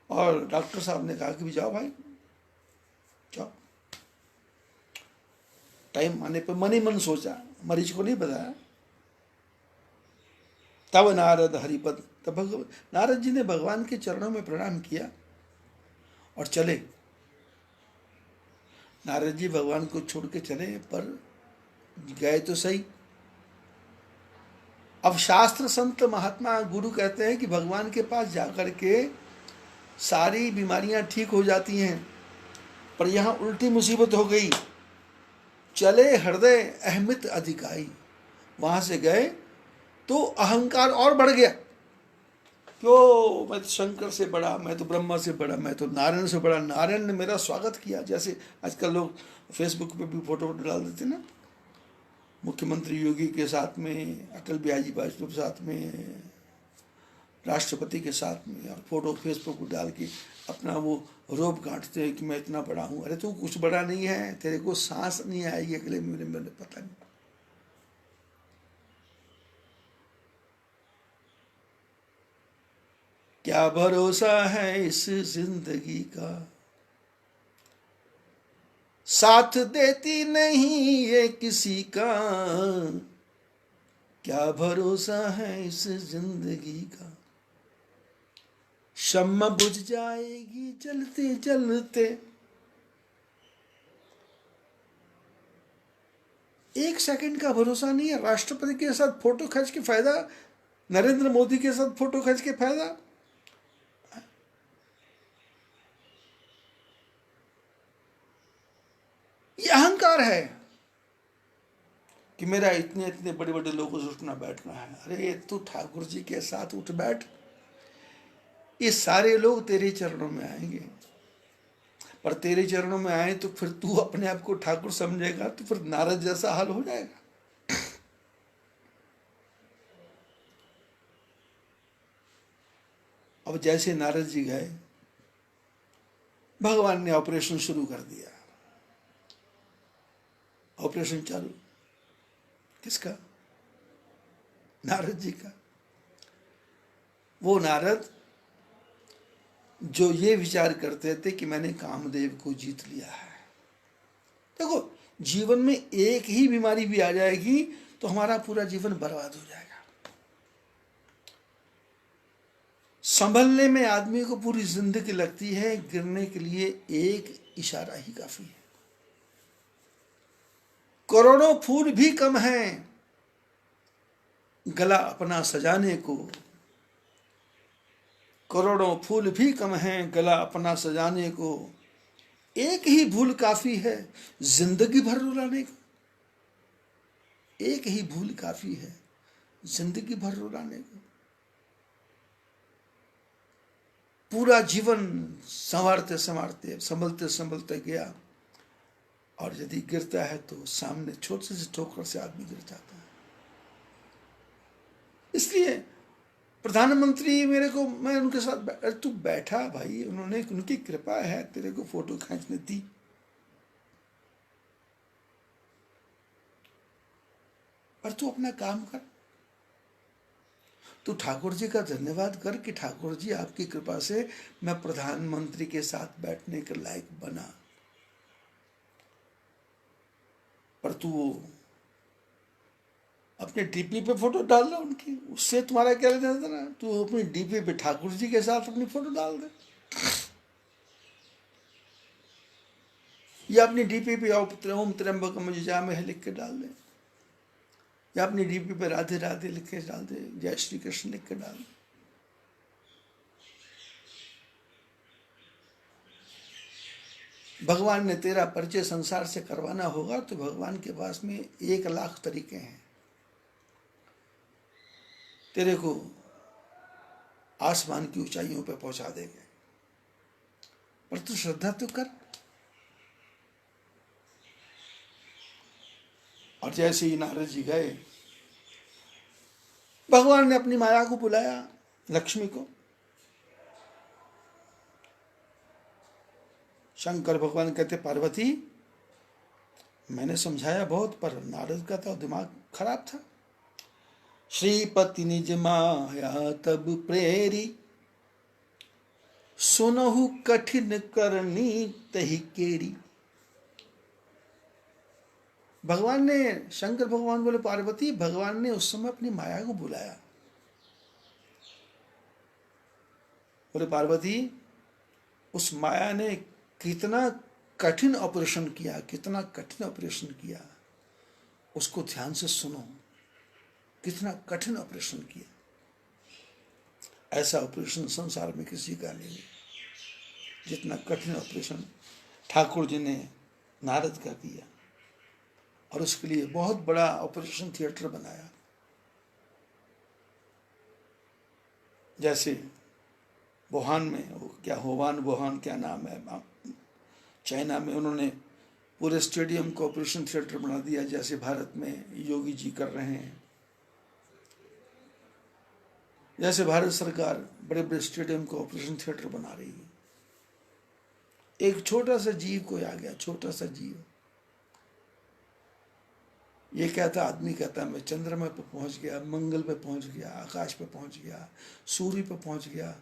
और डॉक्टर साहब ने कहा कि भी जाओ भाई जाओ। टाइम आने पर मन ही मन सोचा, मरीज को नहीं बताया। तब नारद हरिपद, तब नारद जी ने भगवान के चरणों में प्रणाम किया और चले। नारद जी भगवान को छोड़ के चले, पर गए तो सही। अब शास्त्र संत महात्मा गुरु कहते हैं कि भगवान के पास जाकर के सारी बीमारियां ठीक हो जाती हैं, पर यहां उल्टी मुसीबत हो गई। चले हृदय अहमित अधिकारी, वहां से गए तो अहंकार और बढ़ गया। क्यों, मैं तो शंकर से बड़ा, मैं तो ब्रह्मा से बड़ा, मैं तो नारायण से बड़ा, नारायण ने मेरा स्वागत किया। जैसे आजकल लोग फेसबुक पे भी फोटो डाल देते ना, मुख्यमंत्री योगी के साथ में, अटल बिहारी वाजपेयी के साथ में, राष्ट्रपति के साथ में, और फोटो फेसबुक पर डाल के अपना वो रोब काटते हैं कि मैं इतना बड़ा हूँ। अरे तू कुछ बड़ा नहीं है, तेरे को सांस नहीं आएगी अगले महीने में, पता नहीं। क्या भरोसा है इस जिंदगी का, साथ देती नहीं ये किसी का। क्या भरोसा है इस जिंदगी का, शम्मा बुझ जाएगी जलते जलते। एक सेकंड का भरोसा नहीं है। राष्ट्रपति के साथ फोटो खींच के फायदा, नरेंद्र मोदी के साथ फोटो खींच के फायदा। ये अहंकार है कि मेरा इतने इतने बड़े बड़े लोगों से उठना बैठना है। अरे तू ठाकुर जी के साथ उठ बैठ, ये सारे लोग तेरे चरणों में आएंगे। पर तेरे चरणों में आए तो फिर तू अपने आप को ठाकुर समझेगा तो फिर नारद जैसा हाल हो जाएगा। अब जैसे नारद जी गए, भगवान ने ऑपरेशन शुरू कर दिया। ऑपरेशन चालू, किसका? नारद जी का। वो नारद जो ये विचार करते थे कि मैंने कामदेव को जीत लिया है। देखो, जीवन में एक ही बीमारी भी आ जाएगी तो हमारा पूरा जीवन बर्बाद हो जाएगा। संभलने में आदमी को पूरी जिंदगी लगती है, गिरने के लिए एक इशारा ही काफी है। करोड़ों फूल भी कम हैं गला अपना सजाने को, करोड़ों फूल भी कम हैं गला अपना सजाने को। एक ही भूल काफी है जिंदगी भर रुलाने को। एक ही भूल काफी है जिंदगी भर रुलाने को। पूरा जीवन संवारते संवारते संभलते संभलते गया, और यदि गिरता है तो सामने छोटे से ठोकर से आदमी गिर जाता है। इसलिए प्रधानमंत्री मेरे को, मैं उनके साथ अरे तू बैठा भाई, उन्होंने, उनकी कृपा है तेरे को फोटो खींचने दी, पर तू अपना काम कर। तो ठाकुर जी का धन्यवाद कर कि ठाकुर जी आपकी कृपा से मैं प्रधानमंत्री के साथ बैठने के लायक बना। पर तू अपने डीपी पे फोटो डाल दे उनकी, उससे तुम्हारा क्या लेना देना। तू अपनी डीपी पे ठाकुर जी के साथ अपनी फोटो डाल दे, या अपनी डीपी पे ओम त्र्यंबकम यजामहे लिख के डाल दे, या अपनी डीपी पे राधे राधे लिख के डाल दे, जय श्री कृष्ण लिख के डाल दे। भगवान ने तेरा परिचय संसार से करवाना होगा तो भगवान के पास में 1,00,000 तरीके हैं तेरे को आसमान की ऊंचाइयों पे पहुंचा देंगे, पर तू श्रद्धा तो कर। और जैसे ही नारद जी गए, भगवान ने अपनी माया को बुलाया, लक्ष्मी को। शंकर भगवान कहते पार्वती मैंने समझाया बहुत, पर नारद का तो दिमाग खराब था। श्रीपति निज माया तब प्रेरी, सुनहु कठिन करनी तही केरी। भगवान ने, शंकर भगवान बोले पार्वती, भगवान ने उस समय अपनी माया को बुलाया। बोले पार्वती उस माया ने कितना कठिन ऑपरेशन किया, कितना कठिन ऑपरेशन किया, उसको ध्यान से सुनो, कितना कठिन ऑपरेशन किया। ऐसा ऑपरेशन संसार में किसी का नहीं है जितना कठिन ऑपरेशन ठाकुर जी ने नारद का किया, और उसके लिए बहुत बड़ा ऑपरेशन थिएटर बनाया। जैसे वुहान में, वो क्या वुहान क्या नाम है, चाइना में, उन्होंने पूरे स्टेडियम को ऑपरेशन थिएटर बना दिया, जैसे भारत में योगी जी कर रहे हैं। जैसे भारत सरकार बड़े बड़े स्टेडियम को ऑपरेशन थिएटर बना रही है। एक छोटा सा जीव कोई आ गया, छोटा सा जीव, ये कहता, आदमी कहता मैं चंद्रमा पे पहुंच गया, मंगल पे पहुंच गया, आकाश पे पहुंच गया, सूर्य पे पहुंच गया।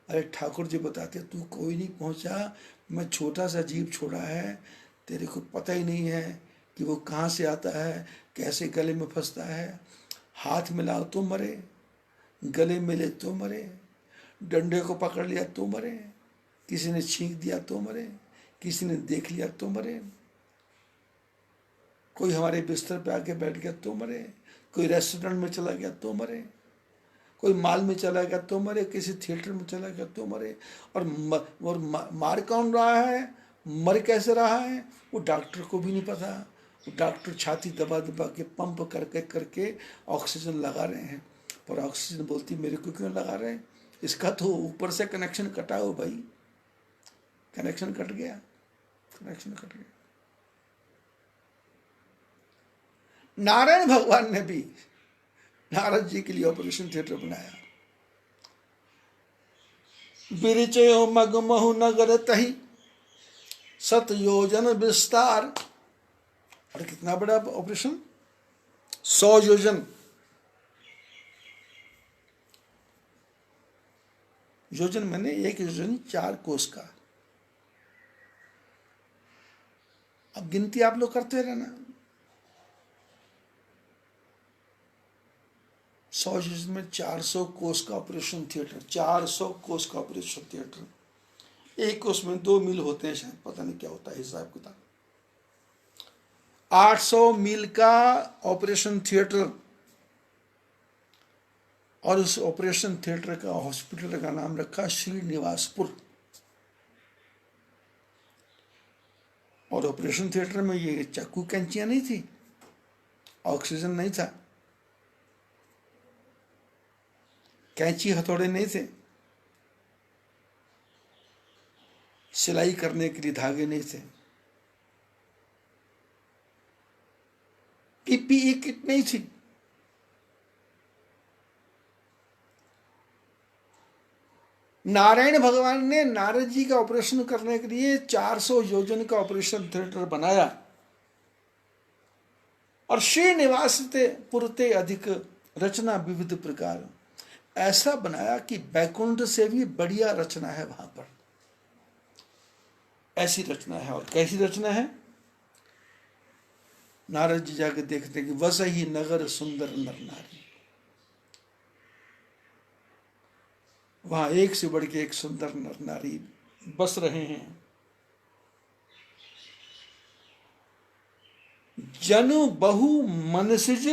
अरे ठाकुर जी बताते तू कोई नहीं पहुंचा, मैं छोटा सा जीव छोड़ा है, तेरे को पता ही नहीं है कि वो कहाँ से आता है, कैसे गले में फंसता है। हाथ मिलाओ तो मरे, गले मिले तो मरे, डंडे को पकड़ लिया तो मरे, किसी ने छींक दिया तो मरे, किसी ने देख लिया तो मरे, कोई हमारे बिस्तर पे आके बैठ गया तो मरे, कोई रेस्टोरेंट में चला गया तो मरे, कोई माल में चला गया तो मरे, किसी थिएटर में चला गया तो मरे। और मार कौन रहा है, मर कैसे रहा है, वो डॉक्टर को भी नहीं पता। वो डॉक्टर छाती दबा दबा के पंप करके करके ऑक्सीजन लगा रहे हैं, पर ऑक्सीजन बोलती मेरे को क्यों लगा रहे हैं, इसका तो ऊपर से कनेक्शन कटा हो भाई, कनेक्शन कट गया, कनेक्शन कट गया। नारायण भगवान ने भी नारद जी के लिए ऑपरेशन थिएटर बनाया। बिरिचयो मगमहु नगर तही, 7 योजन विस्तार। और कितना बड़ा ऑपरेशन, 100 योजन। योजन मैंने 1 योजन 4 कोस का। अब गिनती आप लोग करते रहना। 100 योजन में 400 कोस का ऑपरेशन थिएटर, 400 कोस का ऑपरेशन थिएटर। एक कोस में 2 मील होते हैं शायद, पता नहीं क्या होता है हिसाब किताब। 800 मील का ऑपरेशन थिएटर, और उस ऑपरेशन थिएटर का, हॉस्पिटल का नाम रखा श्रीनिवासपुर। और ऑपरेशन थिएटर में ये चाकू कैंचियां नहीं थी, ऑक्सीजन नहीं था, कैंची हथौड़े नहीं थे, सिलाई करने के लिए धागे नहीं थे, पीपीई किट नहीं थी, नारायण भगवान ने नारद जी का ऑपरेशन करने के लिए 400 योजन का ऑपरेशन थिएटर बनाया, और श्रीनिवास ते पुरते अधिक रचना विविध प्रकार, ऐसा बनाया कि बैकुंठ से भी बढ़िया रचना है वहां पर, ऐसी रचना है। और कैसी रचना है? नारद जी जाके देखते कि वस ही नगर सुंदर नर नारी, वहां एक से बढ़ के एक सुंदर नर नारी बस रहे हैं। जनु बहु मनसिज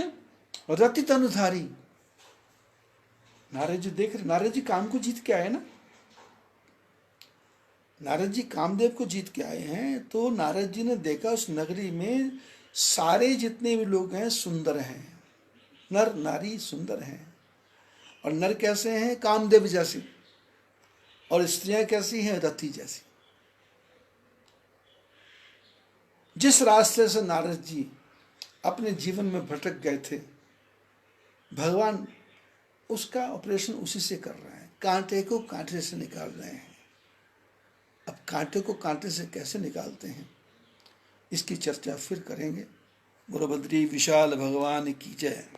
रति तनुधारी, नारद जी देख रहे, नारद जी काम को जीत के आए ना, नारद जी कामदेव को जीत के आए हैं। तो नारद जी ने देखा उस नगरी में सारे जितने भी लोग हैं सुंदर हैं, नर नारी सुंदर हैं। और नर कैसे हैं? कामदेव जैसे, और स्त्रियां कैसी हैं? रति जैसी। जिस रास्ते से नारद जी अपने जीवन में भटक गए थे, भगवान उसका ऑपरेशन उसी से कर रहे हैं, कांटे को कांटे से निकाल रहे हैं। अब कांटे को कांटे से कैसे निकालते हैं, इसकी चर्चा फिर करेंगे। बोलो बद्री विशाल भगवान की जय।